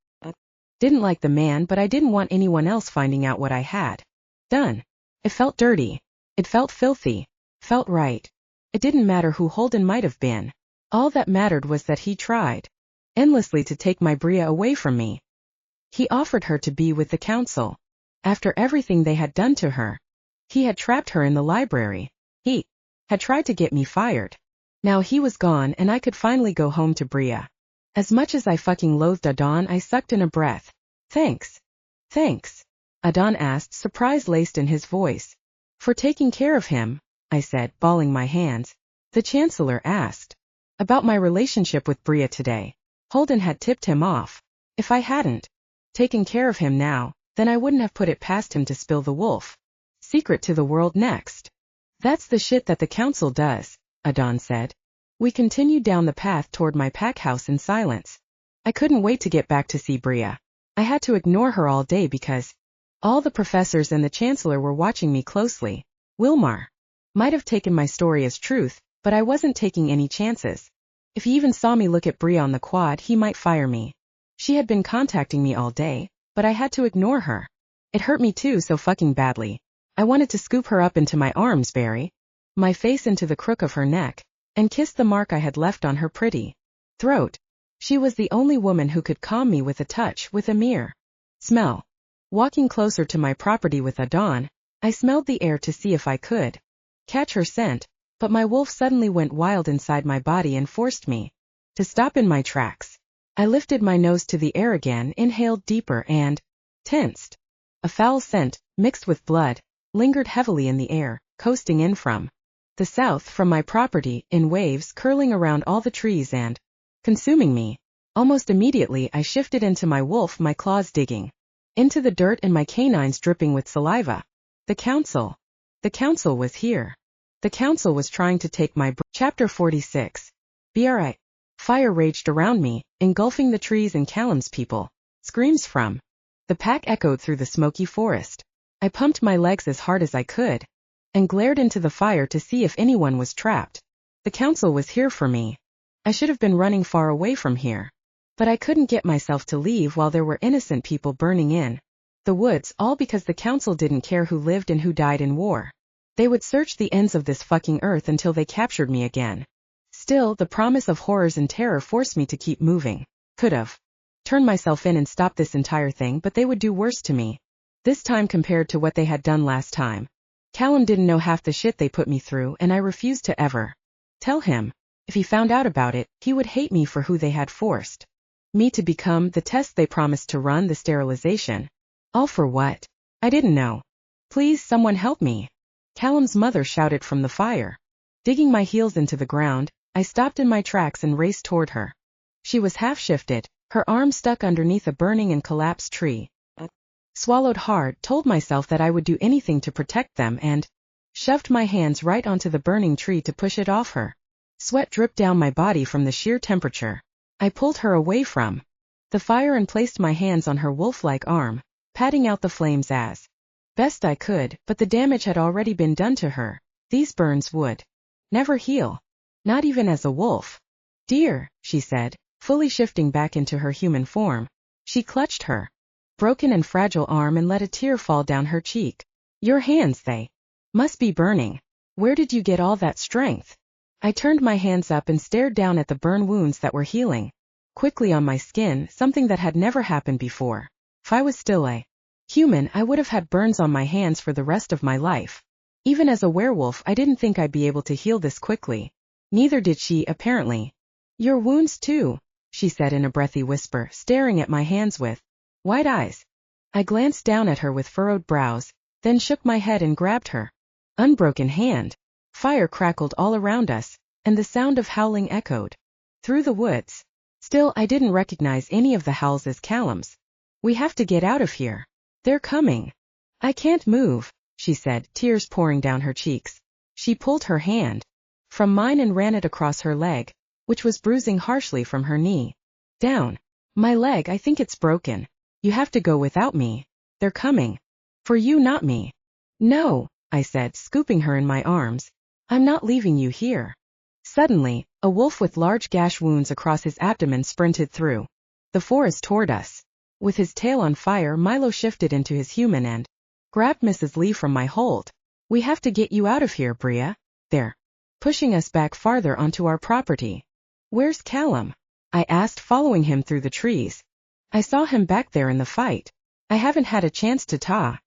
Didn't like the man, but I didn't want anyone else finding out what I had done. It felt dirty. It felt filthy. Felt right. It didn't matter who Holden might have been. All that mattered was that he tried endlessly to take my Bria away from me. He offered her to be with the council. After everything they had done to her. He had trapped her in the library. He had tried to get me fired. Now he was gone and I could finally go home to Bria. As much as I fucking loathed Adon, I sucked in a breath. Thanks. Thanks. Adon asked, surprise laced in his voice. For taking care of him, I said, balling my hands. The Chancellor asked about my relationship with Bria today. Holden had tipped him off. If I hadn't taken care of him now, then I wouldn't have put it past him to spill the wolf secret to the world next. That's the shit that the council does, Adon said. We continued down the path toward my pack house in silence. I couldn't wait to get back to see Bria. I had to ignore her all day because all the professors and the Chancellor were watching me closely. Wilmar might have taken my story as truth, but I wasn't taking any chances. If he even saw me look at Bria on the quad, he might fire me. She had been contacting me all day, but I had to ignore her. It hurt me too so fucking badly. I wanted to scoop her up into my arms, bury my face into the crook of her neck, and kiss the mark I had left on her pretty throat. She was the only woman who could calm me with a touch, with a mere smell. Walking closer to my property with Adon, I smelled the air to see if I could catch her scent, but my wolf suddenly went wild inside my body and forced me to stop in my tracks. I lifted my nose to the air again, inhaled deeper, and tensed. A foul scent, mixed with blood, lingered heavily in the air, coasting in from the south from my property, in waves curling around all the trees and consuming me. Almost immediately I shifted into my wolf, my claws digging into the dirt and my canines dripping with saliva. The council was here. The council was trying to take my Chapter 46. BRI. Fire raged around me, engulfing the trees and Callum's people. Screams from the pack echoed through the smoky forest. I pumped my legs as hard as I could, and glared into the fire to see if anyone was trapped. The council was here for me. I should have been running far away from here. But I couldn't get myself to leave while there were innocent people burning in the woods, all because the council didn't care who lived and who died in war. They would search the ends of this fucking earth until they captured me again. Still, the promise of horrors and terror forced me to keep moving. Could have turned myself in and stopped this entire thing, but they would do worse to me. This time compared to what they had done last time. Callum didn't know half the shit they put me through, and I refused to ever tell him. If he found out about it, he would hate me for who they had forced me to become, the test they promised to run, the sterilization. All for what? I didn't know. Please, someone help me. Callum's mother shouted from the fire. Digging my heels into the ground, I stopped in my tracks and raced toward her. She was half-shifted, her arm stuck underneath a burning and collapsed tree. Swallowed hard, told myself that I would do anything to protect them, and shoved my hands right onto the burning tree to push it off her. Sweat dripped down my body from the sheer temperature. I pulled her away from the fire and placed my hands on her wolf-like arm, patting out the flames as best I could, but the damage had already been done to her. These burns would never heal. Not even as a wolf. Dear, she said, fully shifting back into her human form. She clutched her broken and fragile arm and let a tear fall down her cheek. Your hands, they must be burning. Where did you get all that strength? I turned my hands up and stared down at the burn wounds that were healing quickly on my skin, something that had never happened before. If I was still a human, I would have had burns on my hands for the rest of my life. Even as a werewolf, I didn't think I'd be able to heal this quickly. Neither did she, apparently. Your wounds too, she said in a breathy whisper, staring at my hands with wide eyes. I glanced down at her with furrowed brows, then shook my head and grabbed her unbroken hand. Fire crackled all around us, and the sound of howling echoed through the woods. Still, I didn't recognize any of the howls as Callum's. We have to get out of here. They're coming. I can't move, she said, tears pouring down her cheeks. She pulled her hand from mine and ran it across her leg, which was bruising harshly from her knee down. My leg, I think it's broken. You have to go without me. They're coming. For you, not me. No, I said, scooping her in my arms. I'm not leaving you here. Suddenly, a wolf with large gash wounds across his abdomen sprinted through the forest toward us. With his tail on fire, Milo shifted into his human and grabbed Mrs. Lee from my hold. We have to get you out of here, Bria. They're pushing us back farther onto our property. Where's Callum? I asked, following him through the trees. I saw him back there in the fight. I haven't had a chance to talk.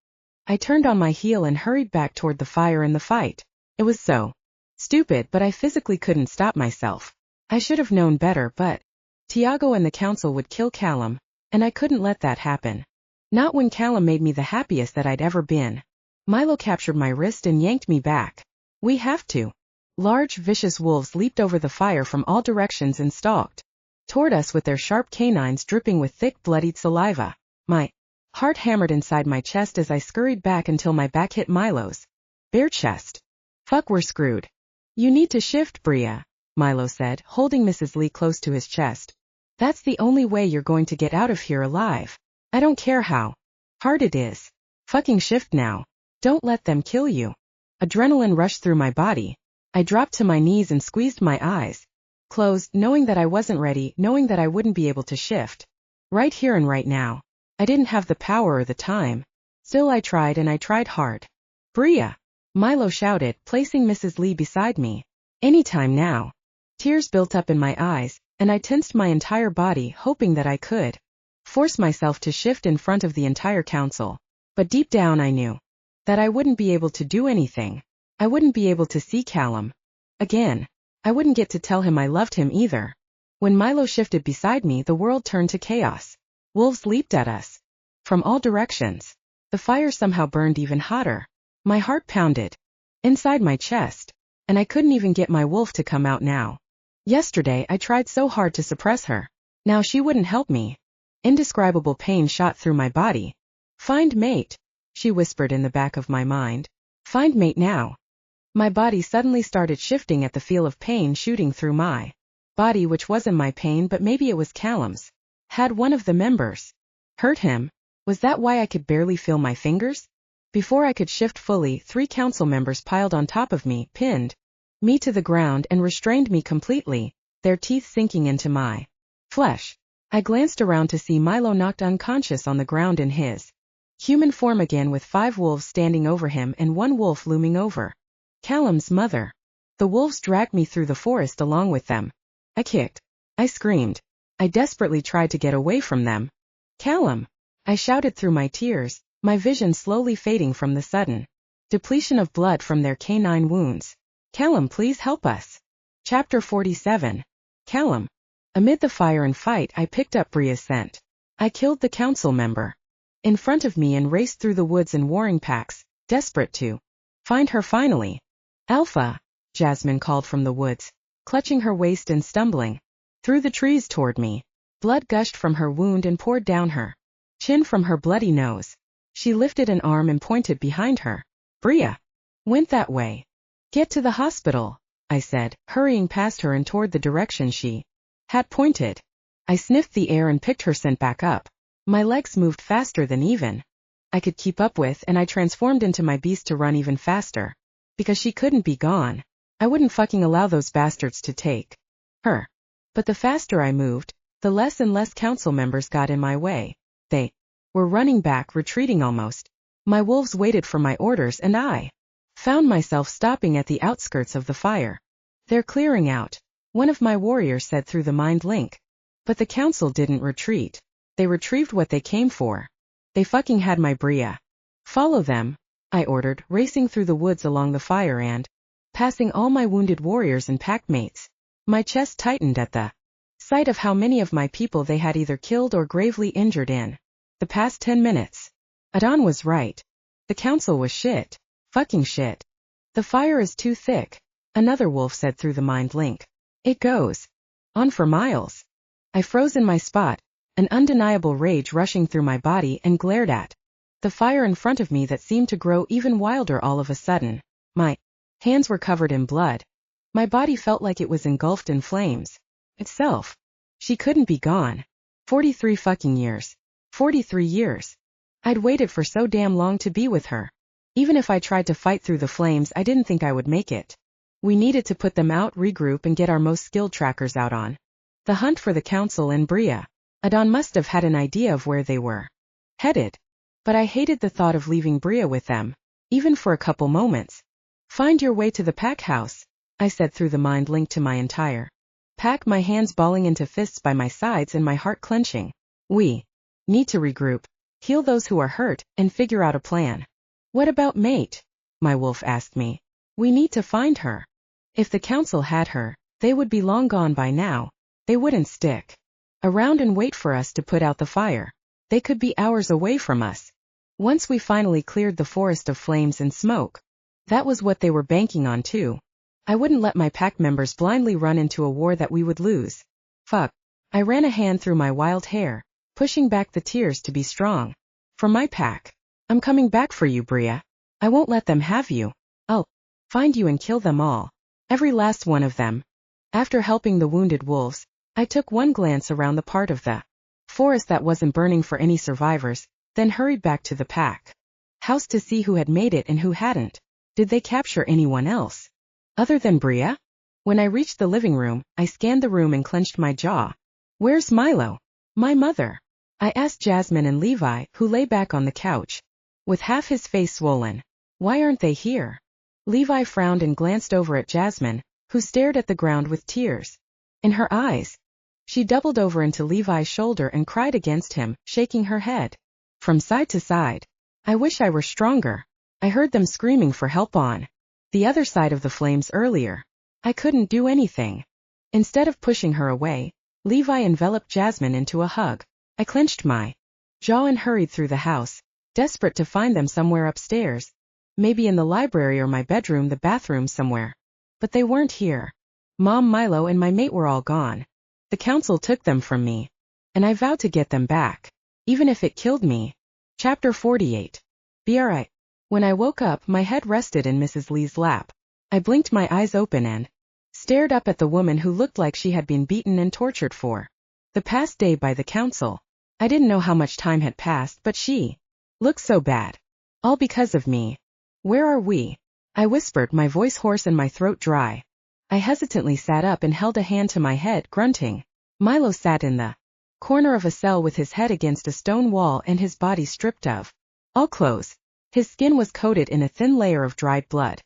I turned on my heel and hurried back toward the fire and the fight. It was so stupid, but I physically couldn't stop myself. I should have known better, but Tiago and the council would kill Callum, and I couldn't let that happen. Not when Callum made me the happiest that I'd ever been. Milo captured my wrist and yanked me back. We have to. Large, vicious wolves leaped over the fire from all directions and stalked toward us with their sharp canines dripping with thick, bloodied saliva. My heart hammered inside my chest as I scurried back until my back hit Milo's bare chest. Fuck, we're screwed. You need to shift, Bria, Milo said, holding Mrs. Lee close to his chest. That's the only way you're going to get out of here alive. I don't care how hard it is. Fucking shift now. Don't let them kill you. Adrenaline rushed through my body. I dropped to my knees and squeezed my eyes closed, knowing that I wasn't ready, knowing that I wouldn't be able to shift. Right here and right now. I didn't have the power or the time. Still I tried, and I tried hard. Bria! Milo shouted, placing Mrs. Lee beside me. Anytime now. Tears built up in my eyes, and I tensed my entire body, hoping that I could force myself to shift in front of the entire council. But deep down I knew that I wouldn't be able to do anything. I wouldn't be able to see Callum again. I wouldn't get to tell him I loved him either. When Milo shifted beside me, the world turned to chaos. Wolves leaped at us from all directions. The fire somehow burned even hotter. My heart pounded inside my chest, and I couldn't even get my wolf to come out now. Yesterday I tried so hard to suppress her. Now she wouldn't help me. Indescribable pain shot through my body. Find mate, she whispered in the back of my mind. Find mate now. My body suddenly started shifting at the feel of pain shooting through my body, which wasn't my pain, but maybe it was Callum's. Had one of the members hurt him? Was that why I could barely feel my fingers? Before I could shift fully, 3 council members piled on top of me, pinned me to the ground and restrained me completely, their teeth sinking into my flesh. I glanced around to see Milo knocked unconscious on the ground in his human form again, with 5 wolves standing over him and 1 wolf looming over Callum's mother. The wolves dragged me through the forest along with them. I kicked. I screamed. I desperately tried to get away from them. Callum! I shouted through my tears, my vision slowly fading from the sudden depletion of blood from their canine wounds. Callum, please help us. Chapter 47. Callum. Amid the fire and fight, I picked up Bria's scent. I killed the council member in front of me and raced through the woods in warring packs, desperate to find her finally. Alpha, Jasmine called from the woods, clutching her waist and stumbling through the trees toward me. Blood gushed from her wound and poured down her chin from her bloody nose. She lifted an arm and pointed behind her. Bria went that way. Get to the hospital, I said, hurrying past her and toward the direction she had pointed. I sniffed the air and picked her scent back up. My legs moved faster than even I could keep up with, and I transformed into my beast to run even faster. Because she couldn't be gone. I wouldn't fucking allow those bastards to take her. But the faster I moved, the less and less council members got in my way. They were running back, retreating almost. My wolves waited for my orders, and I found myself stopping at the outskirts of the fire. They're clearing out, one of my warriors said through the mind link. But the council didn't retreat. They retrieved what they came for. They fucking had my Bria. Follow them, I ordered, racing through the woods along the fire and passing all my wounded warriors and packmates. My chest tightened at the sight of how many of my people they had either killed or gravely injured in the past 10 minutes. Adon was right. The council was shit. Fucking shit. The fire is too thick, another wolf said through the mind link. It goes on for miles. I froze in my spot, an undeniable rage rushing through my body, and glared at the fire in front of me that seemed to grow even wilder all of a sudden. My hands were covered in blood. My body felt like it was engulfed in flames. Itself. She couldn't be gone. 43 fucking years. 43 years. I'd waited for so damn long to be with her. Even if I tried to fight through the flames, I didn't think I would make it. We needed to put them out, regroup, and get our most skilled trackers out on the hunt for the council and Bria. Adon must have had an idea of where they were headed. But I hated the thought of leaving Bria with them, even for a couple moments. Find your way to the pack house, I said through the mind link to my entire pack, my hands balling into fists by my sides and my heart clenching. We need to regroup, heal those who are hurt, and figure out a plan. What about mate? My wolf asked me. We need to find her. If the council had her, they would be long gone by now. They wouldn't stick around and wait for us to put out the fire. They could be hours away from us. Once we finally cleared the forest of flames and smoke. That was what they were banking on too. I wouldn't let my pack members blindly run into a war that we would lose. Fuck. I ran a hand through my wild hair, pushing back the tears to be strong. For my pack. I'm coming back for you, Bria. I won't let them have you. I'll find you and kill them all. Every last one of them. After helping the wounded wolves, I took one glance around the part of the forest that wasn't burning for any survivors, then hurried back to the pack house to see who had made it and who hadn't. Did they capture anyone else? Other than Bria? When I reached the living room, I scanned the room and clenched my jaw. Where's Milo? My mother? I asked Jasmine and Levi, who lay back on the couch, with half his face swollen. Why aren't they here? Levi frowned and glanced over at Jasmine, who stared at the ground with tears in her eyes. She doubled over into Levi's shoulder and cried against him, shaking her head from side to side. I wish I were stronger. I heard them screaming for help on the other side of the flames earlier. I couldn't do anything. Instead of pushing her away, Levi enveloped Jasmine into a hug. I clenched my jaw and hurried through the house, desperate to find them somewhere upstairs. Maybe in the library or my bedroom, the bathroom somewhere. But they weren't here. Mom, Milo, and my mate were all gone. The council took them from me, and I vowed to get them back, even if it killed me. Chapter 48. Be alright. When I woke up, my head rested in Mrs. Lee's lap. I blinked my eyes open and stared up at the woman who looked like she had been beaten and tortured for the past day by the council. I didn't know how much time had passed, but she looked so bad. All because of me. Where are we? I whispered, my voice hoarse and my throat dry. I hesitantly sat up and held a hand to my head, grunting. Milo sat in the corner of a cell with his head against a stone wall and his body stripped of all clothes. His skin was coated in a thin layer of dried blood.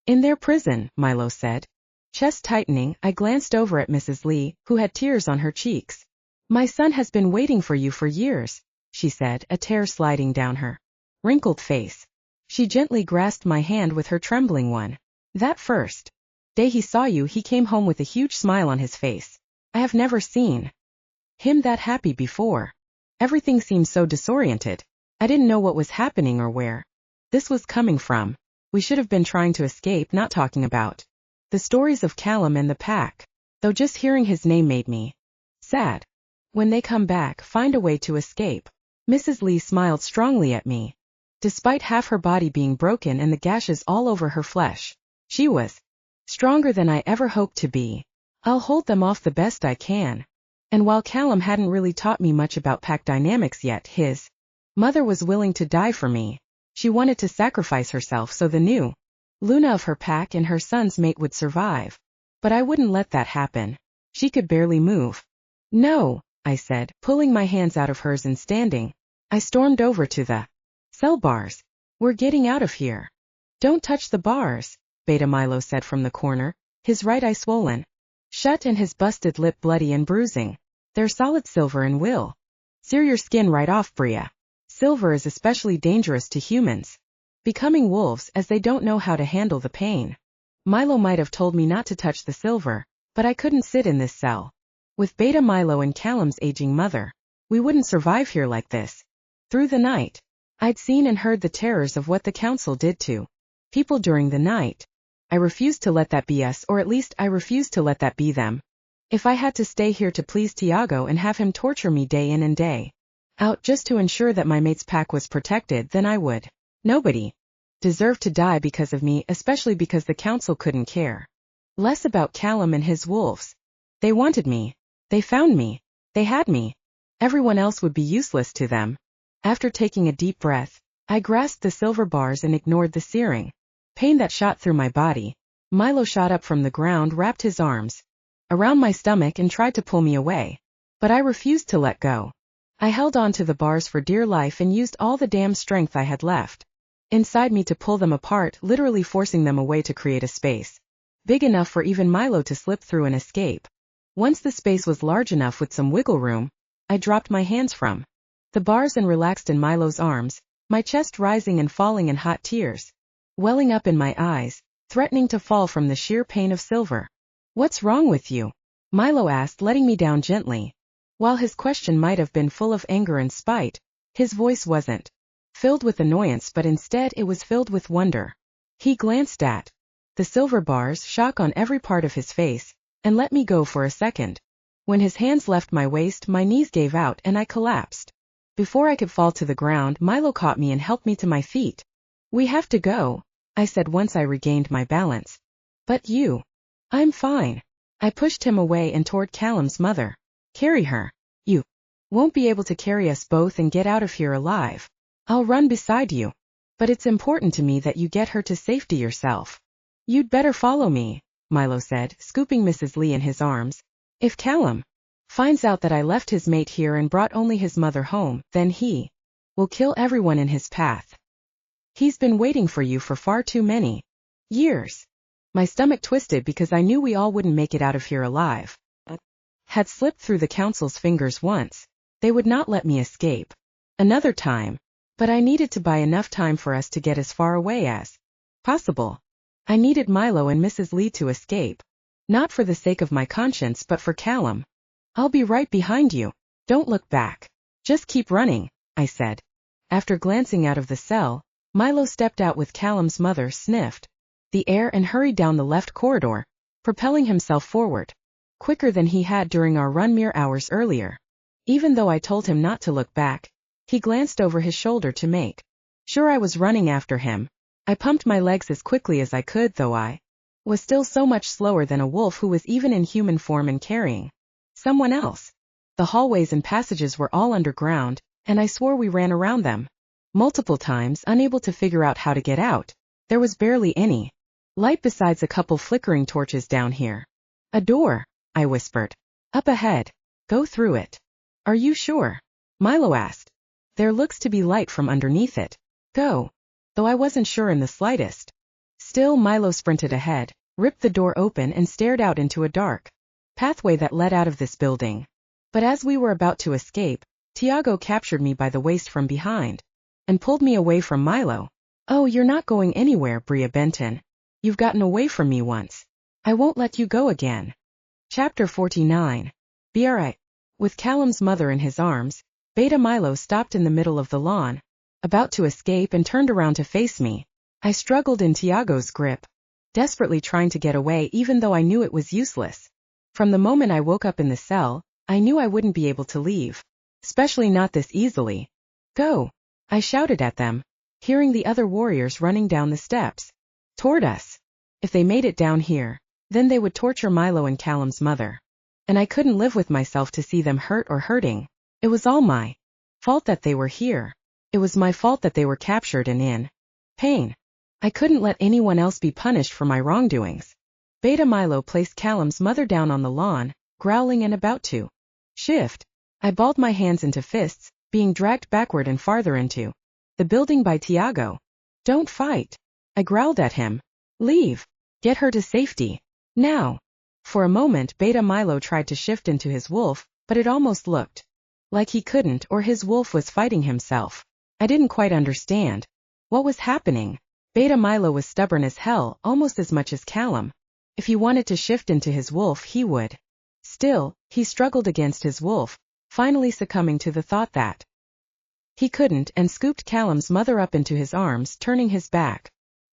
In their prison, Milo said. Chest tightening, I glanced over at Mrs. Lee, who had tears on her cheeks. My son has been waiting for you for years, she said, a tear sliding down her wrinkled face. She gently grasped my hand with her trembling one. That first day he saw you, he came home with a huge smile on his face. I have never seen him that happy before. Everything seemed so disoriented. I didn't know what was happening or where this was coming from. We should have been trying to escape, not talking about the stories of Callum and the pack, though just hearing his name made me sad. When they come back, find a way to escape. Mrs. Lee smiled strongly at me. Despite half her body being broken and the gashes all over her flesh, she was stronger than I ever hoped to be. I'll hold them off the best I can. And while Callum hadn't really taught me much about pack dynamics yet, his mother was willing to die for me. She wanted to sacrifice herself so the new Luna of her pack and her son's mate would survive. But I wouldn't let that happen. She could barely move. No, I said, pulling my hands out of hers and standing. I stormed over to the cell bars. We're getting out of here. Don't touch the bars, Beta Milo said from the corner, his right eye swollen shut and his busted lip bloody and bruising. They're solid silver and will sear your skin right off, Bria. Silver is especially dangerous to humans becoming wolves, as they don't know how to handle the pain. Milo might have told me not to touch the silver, but I couldn't sit in this cell with Beta Milo and Callum's aging mother. We wouldn't survive here like this. Through the night, I'd seen and heard the terrors of what the council did to people during the night. I refused to let that be us, or at least I refused to let that be them. If I had to stay here to please Tiago and have him torture me day in and day out just to ensure that my mate's pack was protected, then I would. Nobody deserved to die because of me, especially because the council couldn't care less about Callum and his wolves. They wanted me. They found me. They had me. Everyone else would be useless to them. After taking a deep breath, I grasped the silver bars and ignored the searing pain that shot through my body. Milo shot up from the ground, wrapped his arms around my stomach and tried to pull me away. But I refused to let go. I held on to the bars for dear life and used all the damn strength I had left inside me to pull them apart, literally forcing them away to create a space big enough for even Milo to slip through and escape. Once the space was large enough with some wiggle room, I dropped my hands from the bars and relaxed in Milo's arms, my chest rising and falling in hot tears welling up in my eyes, threatening to fall from the sheer pain of silver. What's wrong with you? Milo asked, letting me down gently. While his question might have been full of anger and spite, his voice wasn't filled with annoyance, but instead it was filled with wonder. He glanced at the silver bars, shock on every part of his face, and let me go for a second. When his hands left my waist, my knees gave out and I collapsed. Before I could fall to the ground, Milo caught me and helped me to my feet. We have to go, I said once I regained my balance. But you. I'm fine. I pushed him away and toward Callum's mother. Carry her. You won't be able to carry us both and get out of here alive. I'll run beside you. But it's important to me that you get her to safety yourself. You'd better follow me, Milo said, scooping Mrs. Lee in his arms. If Callum finds out that I left his mate here and brought only his mother home, then he will kill everyone in his path. He's been waiting for you for far too many years. My stomach twisted because I knew we all wouldn't make it out of here alive. Had slipped through the council's fingers once. They would not let me escape. Another time. But I needed to buy enough time for us to get as far away as possible. I needed Milo and Mrs. Lee to escape. Not for the sake of my conscience but for Callum. I'll be right behind you. Don't look back. Just keep running, I said. After glancing out of the cell, Milo stepped out with Callum's mother, sniffed the air and hurried down the left corridor, propelling himself forward, quicker than he had during our run mere hours earlier. Even though I told him not to look back, he glanced over his shoulder to make sure I was running after him. I pumped my legs as quickly as I could, though I was still so much slower than a wolf who was even in human form and carrying someone else. The hallways and passages were all underground, and I swore we ran around them multiple times, unable to figure out how to get out. There was barely any light besides a couple flickering torches down here. A door, I whispered. Up ahead. Go through it. Are you sure? Milo asked. There looks to be light from underneath it. Go. Though I wasn't sure in the slightest. Still, Milo sprinted ahead, ripped the door open and stared out into a dark pathway that led out of this building. But as we were about to escape, Tiago captured me by the waist from behind and pulled me away from Milo. Oh, you're not going anywhere, Bria Benton. You've gotten away from me once. I won't let you go again. Chapter 49. Be alright. With Callum's mother in his arms, Beta Milo stopped in the middle of the lawn, about to escape, and turned around to face me. I struggled in Tiago's grip, desperately trying to get away even though I knew it was useless. From the moment I woke up in the cell, I knew I wouldn't be able to leave. Especially not this easily. Go! I shouted at them, hearing the other warriors running down the steps toward us. If they made it down here, then they would torture Milo and Callum's mother. And I couldn't live with myself to see them hurt or hurting. It was all my fault that they were here. It was my fault that they were captured and in pain. I couldn't let anyone else be punished for my wrongdoings. Beta Milo placed Callum's mother down on the lawn, growling and about to shift. I balled my hands into fists, being dragged backward and farther into the building by Tiago. Don't fight. I growled at him. Leave. Get her to safety. Now. For a moment Beta Milo tried to shift into his wolf, but it almost looked like he couldn't, or his wolf was fighting himself. I didn't quite understand what was happening. Beta Milo was stubborn as hell, almost as much as Callum. If he wanted to shift into his wolf, he would. Still, he struggled against his wolf, finally succumbing to the thought that he couldn't, and scooped Callum's mother up into his arms, turning his back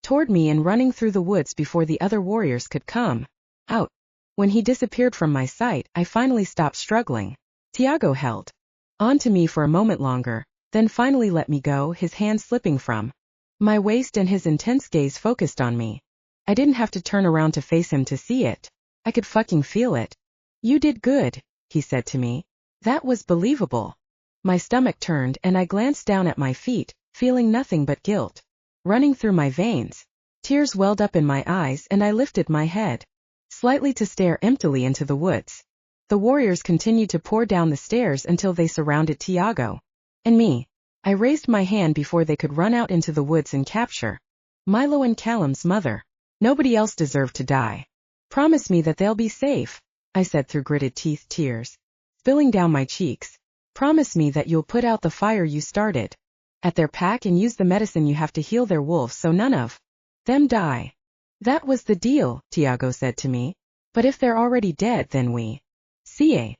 toward me and running through the woods before the other warriors could come out. When he disappeared from my sight, I finally stopped struggling. Tiago held on to me for a moment longer, then finally let me go, his hand slipping from my waist and his intense gaze focused on me. I didn't have to turn around to face him to see it. I could fucking feel it. You did good, he said to me. That was believable. My stomach turned and I glanced down at my feet, feeling nothing but guilt running through my veins. Tears welled up in my eyes and I lifted my head slightly to stare emptily into the woods. The warriors continued to pour down the stairs until they surrounded Tiago and me. I raised my hand before they could run out into the woods and capture Milo and Callum's mother. Nobody else deserved to die. Promise me that they'll be safe, I said through gritted teeth, tears spilling down my cheeks. Promise me that you'll put out the fire you started at their pack and use the medicine you have to heal their wolves so none of them die. That was the deal, Tiago said to me. But if they're already dead, then we see.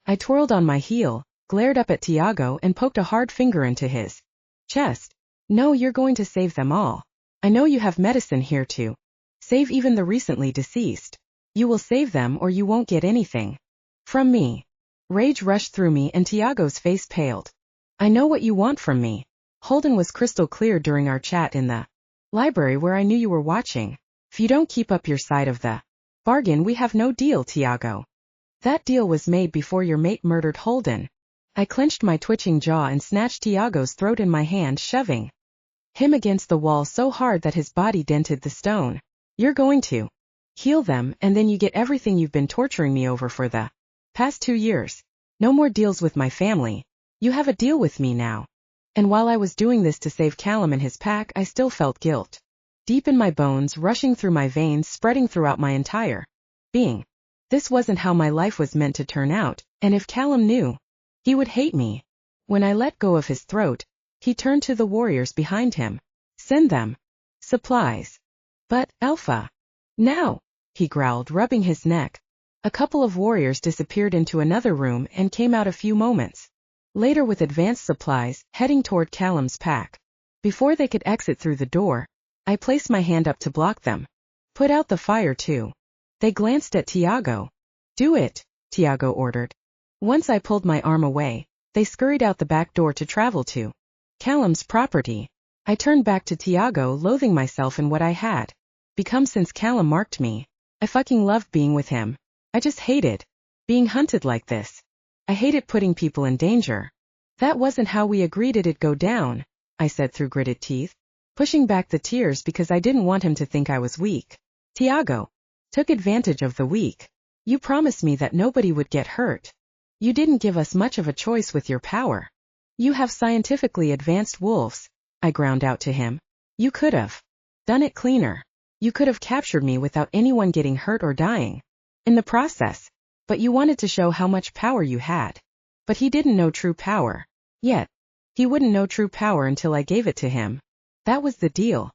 I twirled on my heel, glared up at Tiago and poked a hard finger into his chest. No, you're going to save them all. I know you have medicine here too. Save even the recently deceased. You will save them or you won't get anything from me. Rage rushed through me and Tiago's face paled. I know what you want from me. Holden was crystal clear during our chat in the library where I knew you were watching. If you don't keep up your side of the bargain, we have no deal, Tiago. That deal was made before your mate murdered Holden. I clenched my twitching jaw and snatched Tiago's throat in my hand, shoving him against the wall so hard that his body dented the stone. You're going to heal them, and then you get everything you've been torturing me over for the past 2 years. No more deals with my family. You have a deal with me now. And while I was doing this to save Callum and his pack, I still felt guilt. Deep in my bones, rushing through my veins, spreading throughout my entire being. This wasn't how my life was meant to turn out, and if Callum knew, he would hate me. When I let go of his throat, he turned to the warriors behind him. Send them supplies. But, Alpha. Now, he growled, rubbing his neck. A couple of warriors disappeared into another room and came out a few moments later with advanced supplies, heading toward Callum's pack. Before they could exit through the door, I placed my hand up to block them. Put out the fire too. They glanced at Tiago. Do it, Tiago ordered. Once I pulled my arm away, they scurried out the back door to travel to Callum's property. I turned back to Tiago, loathing myself and what I had become since Callum marked me. I fucking loved being with him. I just hated being hunted like this. I hated putting people in danger. That wasn't how we agreed it'd go down, I said through gritted teeth, pushing back the tears because I didn't want him to think I was weak. Tiago took advantage of the weak. You promised me that nobody would get hurt. You didn't give us much of a choice with your power. You have scientifically advanced wolves, I ground out to him. You could have done it cleaner. You could have captured me without anyone getting hurt or dying in the process. But you wanted to show how much power you had. But he didn't know true power. Yet, he wouldn't know true power until I gave it to him. That was the deal.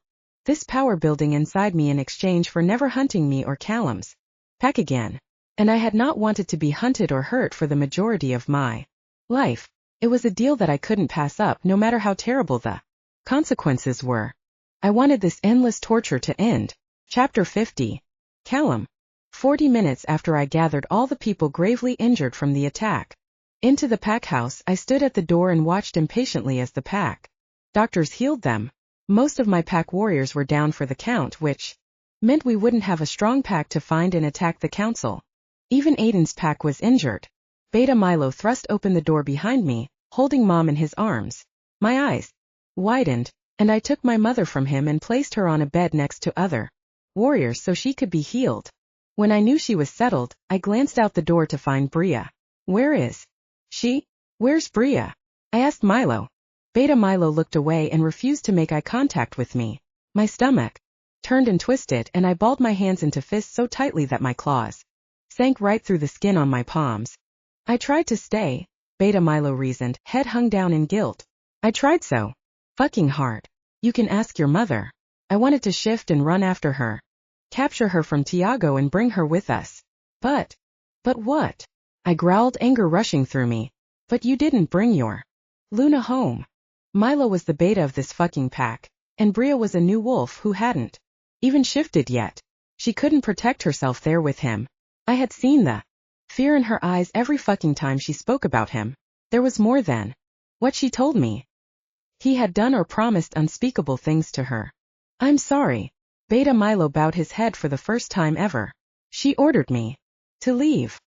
This power building inside me in exchange for never hunting me or Callum's pack again. And I had not wanted to be hunted or hurt for the majority of my life. It was a deal that I couldn't pass up, no matter how terrible the consequences were. I wanted this endless torture to end. Chapter 50. Callum. 40 minutes after I gathered all the people gravely injured from the attack into the pack house, I stood at the door and watched impatiently as the pack doctors healed them. Most of my pack warriors were down for the count, which meant we wouldn't have a strong pack to find and attack the council. Even Aiden's pack was injured. Beta Milo thrust open the door behind me, holding Mom in his arms. My eyes widened, and I took my mother from him and placed her on a bed next to other warriors so she could be healed. When I knew she was settled, I glanced out the door to find Bria. Where is she? Where's Bria? I asked Milo. Beta Milo looked away and refused to make eye contact with me. My stomach turned and twisted, and I balled my hands into fists so tightly that my claws sank right through the skin on my palms. I tried to stay, Beta Milo reasoned, head hung down in guilt. I tried so fucking hard. You can ask your mother. I wanted to shift and run after her. Capture her from Tiago and bring her with us. But what? I growled, anger rushing through me. But you didn't bring your Luna home. Milo was the beta of this fucking pack, and Bria was a new wolf who hadn't even shifted yet. She couldn't protect herself there with him. I had seen the fear in her eyes every fucking time she spoke about him. There was more than what she told me. He had done or promised unspeakable things to her. I'm sorry. Beta Milo bowed his head for the first time ever. She ordered me to leave.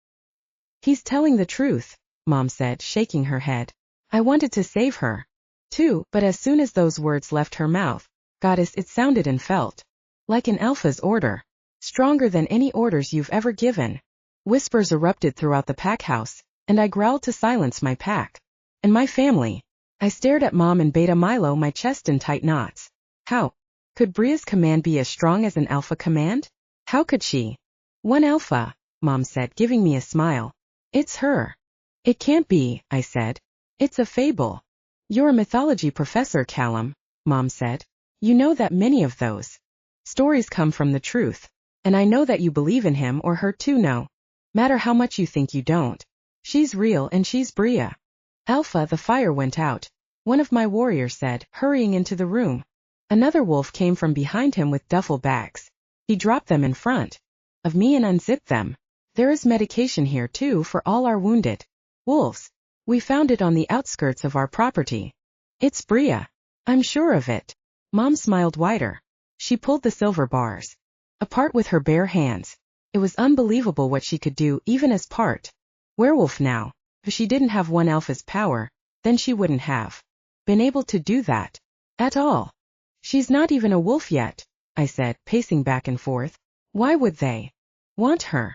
He's telling the truth, Mom said, shaking her head. I wanted to save her, too, but as soon as those words left her mouth, Goddess, it sounded and felt like an alpha's order. Stronger than any orders you've ever given. Whispers erupted throughout the pack house, and I growled to silence my pack and my family. I stared at Mom and Beta Milo, my chest in tight knots. How could Bria's command be as strong as an alpha command? How could she? One alpha, Mom said, giving me a smile. It's her. It can't be, I said. It's a fable. You're a mythology professor, Callum, Mom said. You know that many of those stories come from the truth. And I know that you believe in him or her too, no matter how much you think you don't. She's real and she's Bria. Alpha, the fire went out, one of my warriors said, hurrying into the room. Another wolf came from behind him with duffel bags. He dropped them in front of me and unzipped them. There is medication here too for all our wounded wolves. We found it on the outskirts of our property. It's Bria. I'm sure of it. Mom smiled wider. She pulled the silver bars apart with her bare hands. It was unbelievable what she could do even as part werewolf now. If she didn't have one alpha's power, then she wouldn't have been able to do that at all. She's not even a wolf yet. I said, pacing back and forth. Why would they want her?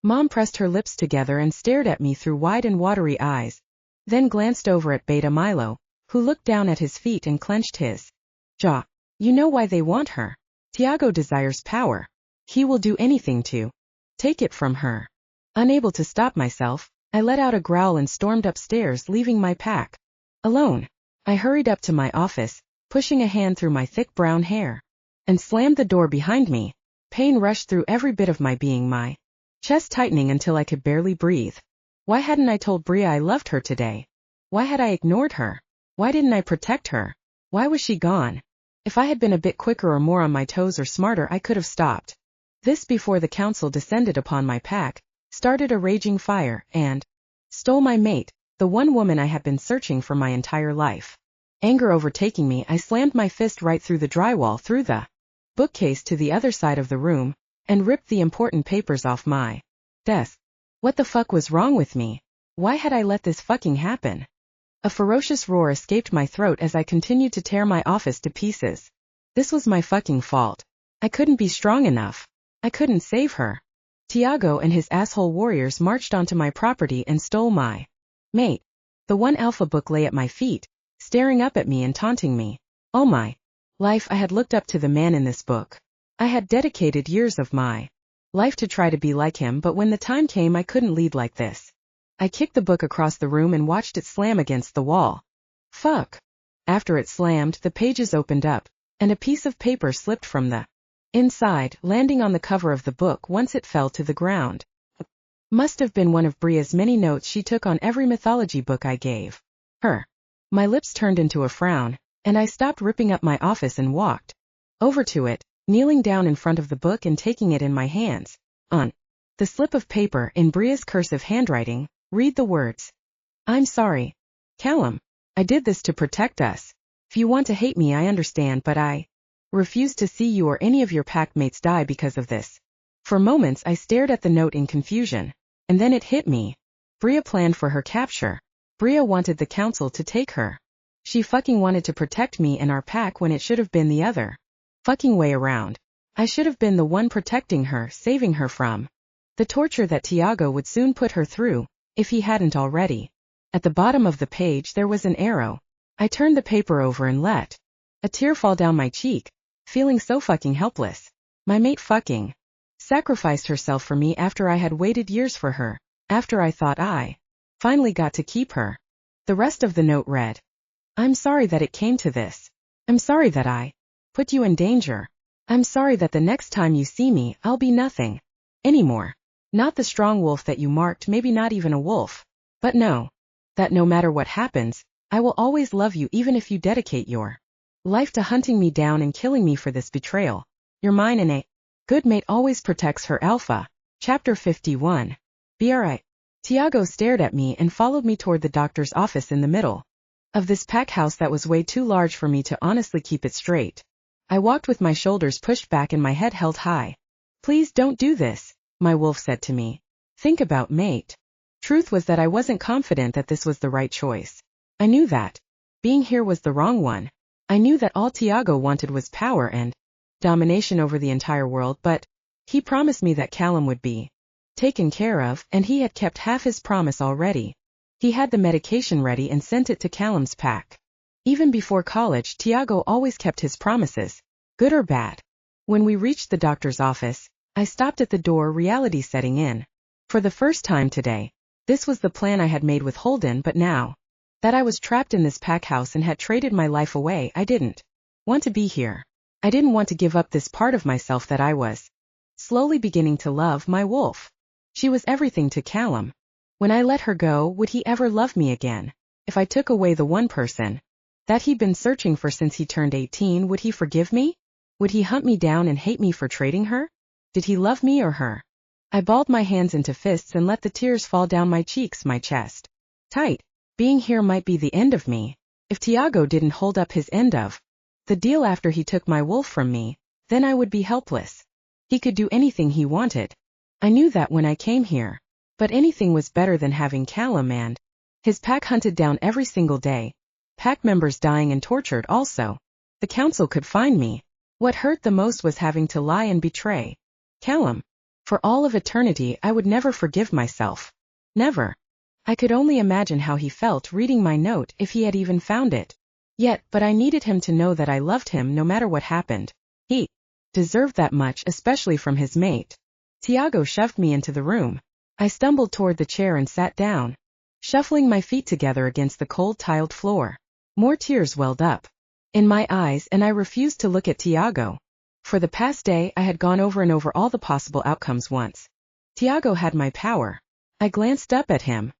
Mom pressed her lips together and stared at me through wide and watery eyes, then glanced over at Beta Milo, who looked down at his feet and clenched his jaw. You know why they want her. Tiago desires power. He will do anything to take it from her. Unable to stop myself, I let out a growl and stormed upstairs, leaving my pack alone. I hurried up to my office, pushing a hand through my thick brown hair, and slammed the door behind me. Pain rushed through every bit of my being, my chest tightening until I could barely breathe. Why hadn't I told Bria I loved her today? Why had I ignored her? Why didn't I protect her? Why was she gone? If I had been a bit quicker or more on my toes or smarter, I could have stopped this before the council descended upon my pack, started a raging fire, and stole my mate, the one woman I had been searching for my entire life. Anger overtaking me, I slammed my fist right through the drywall, through the bookcase to the other side of the room, and ripped the important papers off my desk. What the fuck was wrong with me? Why had I let this fucking happen? A ferocious roar escaped my throat as I continued to tear my office to pieces. This was my fucking fault. I couldn't be strong enough. I couldn't save her. Tiago and his asshole warriors marched onto my property and stole my mate. The one alpha book lay at my feet, staring up at me and taunting me. All my life I had looked up to the man in this book. I had dedicated years of my life to try to be like him, but when the time came I couldn't lead like this. I kicked the book across the room and watched it slam against the wall. Fuck. After it slammed, the pages opened up, and a piece of paper slipped from the inside, landing on the cover of the book once it fell to the ground. Must have been one of Bria's many notes she took on every mythology book I gave her. My lips turned into a frown, and I stopped ripping up my office and walked over to it, kneeling down in front of the book and taking it in my hands. On the slip of paper, in Bria's cursive handwriting, read the words. I'm sorry, Callum. I did this to protect us. If you want to hate me, I understand, but I refuse to see you or any of your pack mates die because of this. For moments I stared at the note in confusion, and then it hit me. Bria planned for her capture. Bria wanted the council to take her. She fucking wanted to protect me and our pack when it should have been the other fucking way around. I should have been the one protecting her, saving her from the torture that Tiago would soon put her through, if he hadn't already. At the bottom of the page there was an arrow. I turned the paper over and let a tear fall down my cheek, feeling so fucking helpless. My mate fucking sacrificed herself for me after I had waited years for her, after I thought I finally got to keep her. The rest of the note read, I'm sorry that it came to this. I'm sorry that I put you in danger. I'm sorry that the next time you see me, I'll be nothing anymore. Not the strong wolf that you marked, maybe not even a wolf. But no. That no matter what happens, I will always love you even if you dedicate your life to hunting me down and killing me for this betrayal. You're mine and a good mate always protects her alpha. Chapter 51. Be alright. Tiago stared at me and followed me toward the doctor's office in the middle of this pack house that was way too large for me to honestly keep it straight. I walked with my shoulders pushed back and my head held high. Please don't do this, my wolf said to me. Think about mate. Truth was that I wasn't confident that this was the right choice. I knew that being here was the wrong one. I knew that all Tiago wanted was power and domination over the entire world, but he promised me that Callum would be taken care of, and he had kept half his promise already. He had the medication ready and sent it to Callum's pack. Even before college, Tiago always kept his promises, good or bad. When we reached the doctor's office, I stopped at the door, reality setting in. For the first time today, this was the plan I had made with Holden, but now that I was trapped in this pack house and had traded my life away, I didn't want to be here. I didn't want to give up this part of myself that I was slowly beginning to love, my wolf. She was everything to Callum. When I let her go, would he ever love me again? If I took away the one person that he'd been searching for since he turned 18, would he forgive me? Would he hunt me down and hate me for trading her? Did he love me or her? I balled my hands into fists and let the tears fall down my cheeks, my chest tight. Being here might be the end of me. If Tiago didn't hold up his end of the deal after he took my wolf from me, then I would be helpless. He could do anything he wanted. I knew that when I came here. But anything was better than having Callum and his pack hunted down every single day. Pack members dying and tortured also. The council could find me. What hurt the most was having to lie and betray Callum. For all of eternity I would never forgive myself. Never. I could only imagine how he felt reading my note if he had even found it. But I needed him to know that I loved him no matter what happened. He deserved that much, especially from his mate. Tiago shoved me into the room. I stumbled toward the chair and sat down, shuffling my feet together against the cold tiled floor. More tears welled up in my eyes and I refused to look at Tiago. For the past day I had gone over and over all the possible outcomes once. Tiago had my power. I glanced up at him.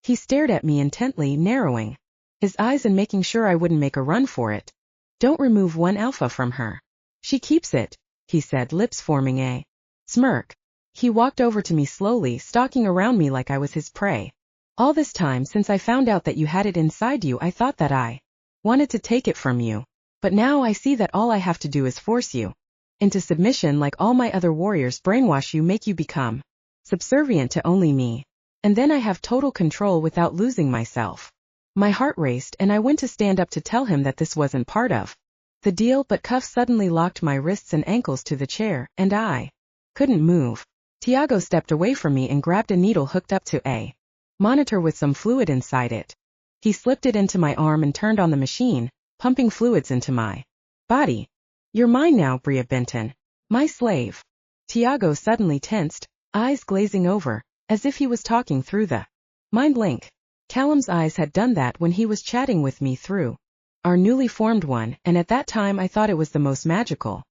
He stared at me intently, narrowing his eyes and making sure I wouldn't make a run for it. Don't remove one alpha from her. She keeps it, he said, lips forming a smirk. He walked over to me slowly, stalking around me like I was his prey. All this time since I found out that you had it inside you, I thought that I wanted to take it from you. But now I see that all I have to do is force you into submission, like all my other warriors brainwash you, make you become subservient to only me. And then I have total control without losing myself. My heart raced and I went to stand up to tell him that this wasn't part of the deal, but cuffs suddenly locked my wrists and ankles to the chair, and I couldn't move. Tiago stepped away from me and grabbed a needle hooked up to a monitor with some fluid inside it. He slipped it into my arm and turned on the machine, pumping fluids into my body. You're mine now, Bria Benton. My slave. Tiago suddenly tensed, eyes glazing over, as if he was talking through the mind link. Callum's eyes had done that when he was chatting with me through our newly formed one, and at that time I thought it was the most magical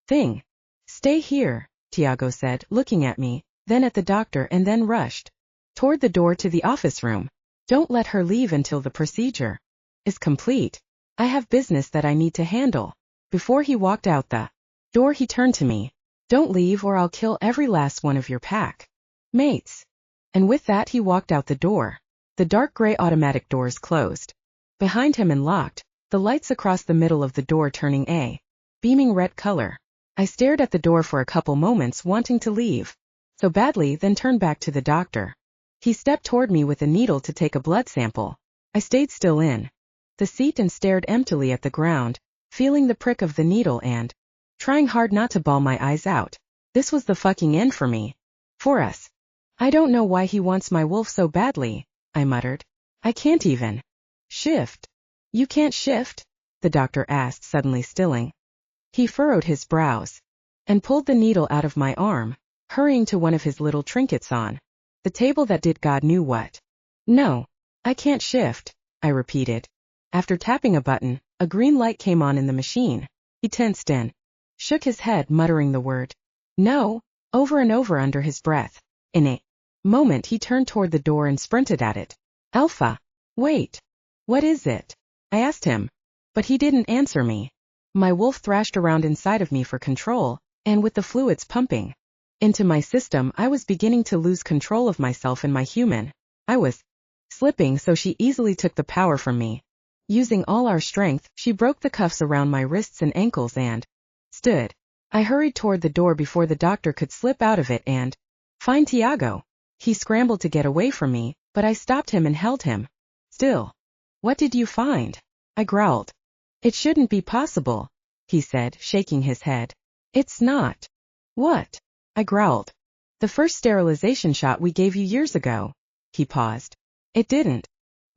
thing. Stay here, Tiago said, looking at me, then at the doctor, and then rushed toward the door to the office room. Don't let her leave until the procedure is complete. I have business that I need to handle. Before he walked out the door, he turned to me. Don't leave or I'll kill every last one of your pack mates. And with that he walked out the door. The dark gray automatic doors closed behind him and locked, the lights across the middle of the door turning a beaming red color. I stared at the door for a couple moments, wanting to leave so badly, then turned back to the doctor. He stepped toward me with a needle to take a blood sample. I stayed still in the seat and stared emptily at the ground, feeling the prick of the needle and trying hard not to bawl my eyes out. This was the fucking end for me. For us. I don't know why he wants my wolf so badly, I muttered. I can't even shift. You can't shift? The doctor asked, suddenly stilling. He furrowed his brows and pulled the needle out of my arm, hurrying to one of his little trinkets on the table that did God knew what. No, I can't shift, I repeated. After tapping a button, a green light came on in the machine. He tensed and shook his head, muttering the word no over and over under his breath. In a moment he turned toward the door and sprinted at it. Alpha. Wait. What is it? I asked him. But he didn't answer me. My wolf thrashed around inside of me for control, and with the fluids pumping into my system, I was beginning to lose control of myself and my human. I was slipping, so she easily took the power from me. Using all our strength, she broke the cuffs around my wrists and ankles and stood. I hurried toward the door before the doctor could slip out of it and find Tiago. He scrambled to get away from me, but I stopped him and held him still. What did you find? I growled. It shouldn't be possible, he said, shaking his head. It's not. What? I growled. The first sterilization shot we gave you years ago. He paused. It didn't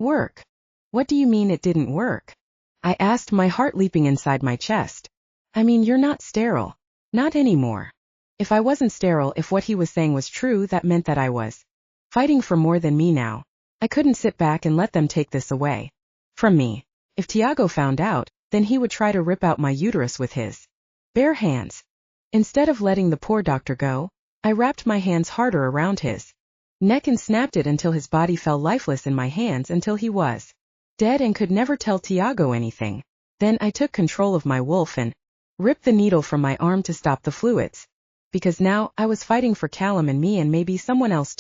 work. What do you mean it didn't work? I asked, my heart leaping inside my chest. I mean, you're not sterile. Not anymore. If I wasn't sterile, if what he was saying was true, that meant that I was fighting for more than me now. I couldn't sit back and let them take this away from me. If Tiago found out, then he would try to rip out my uterus with his bare hands. Instead of letting the poor doctor go, I wrapped my hands harder around his neck and snapped it until his body fell lifeless in my hands, until he was dead and could never tell Tiago anything. Then I took control of my wolf and ripped the needle from my arm to stop the fluids. Because now I was fighting for Callum and me and maybe someone else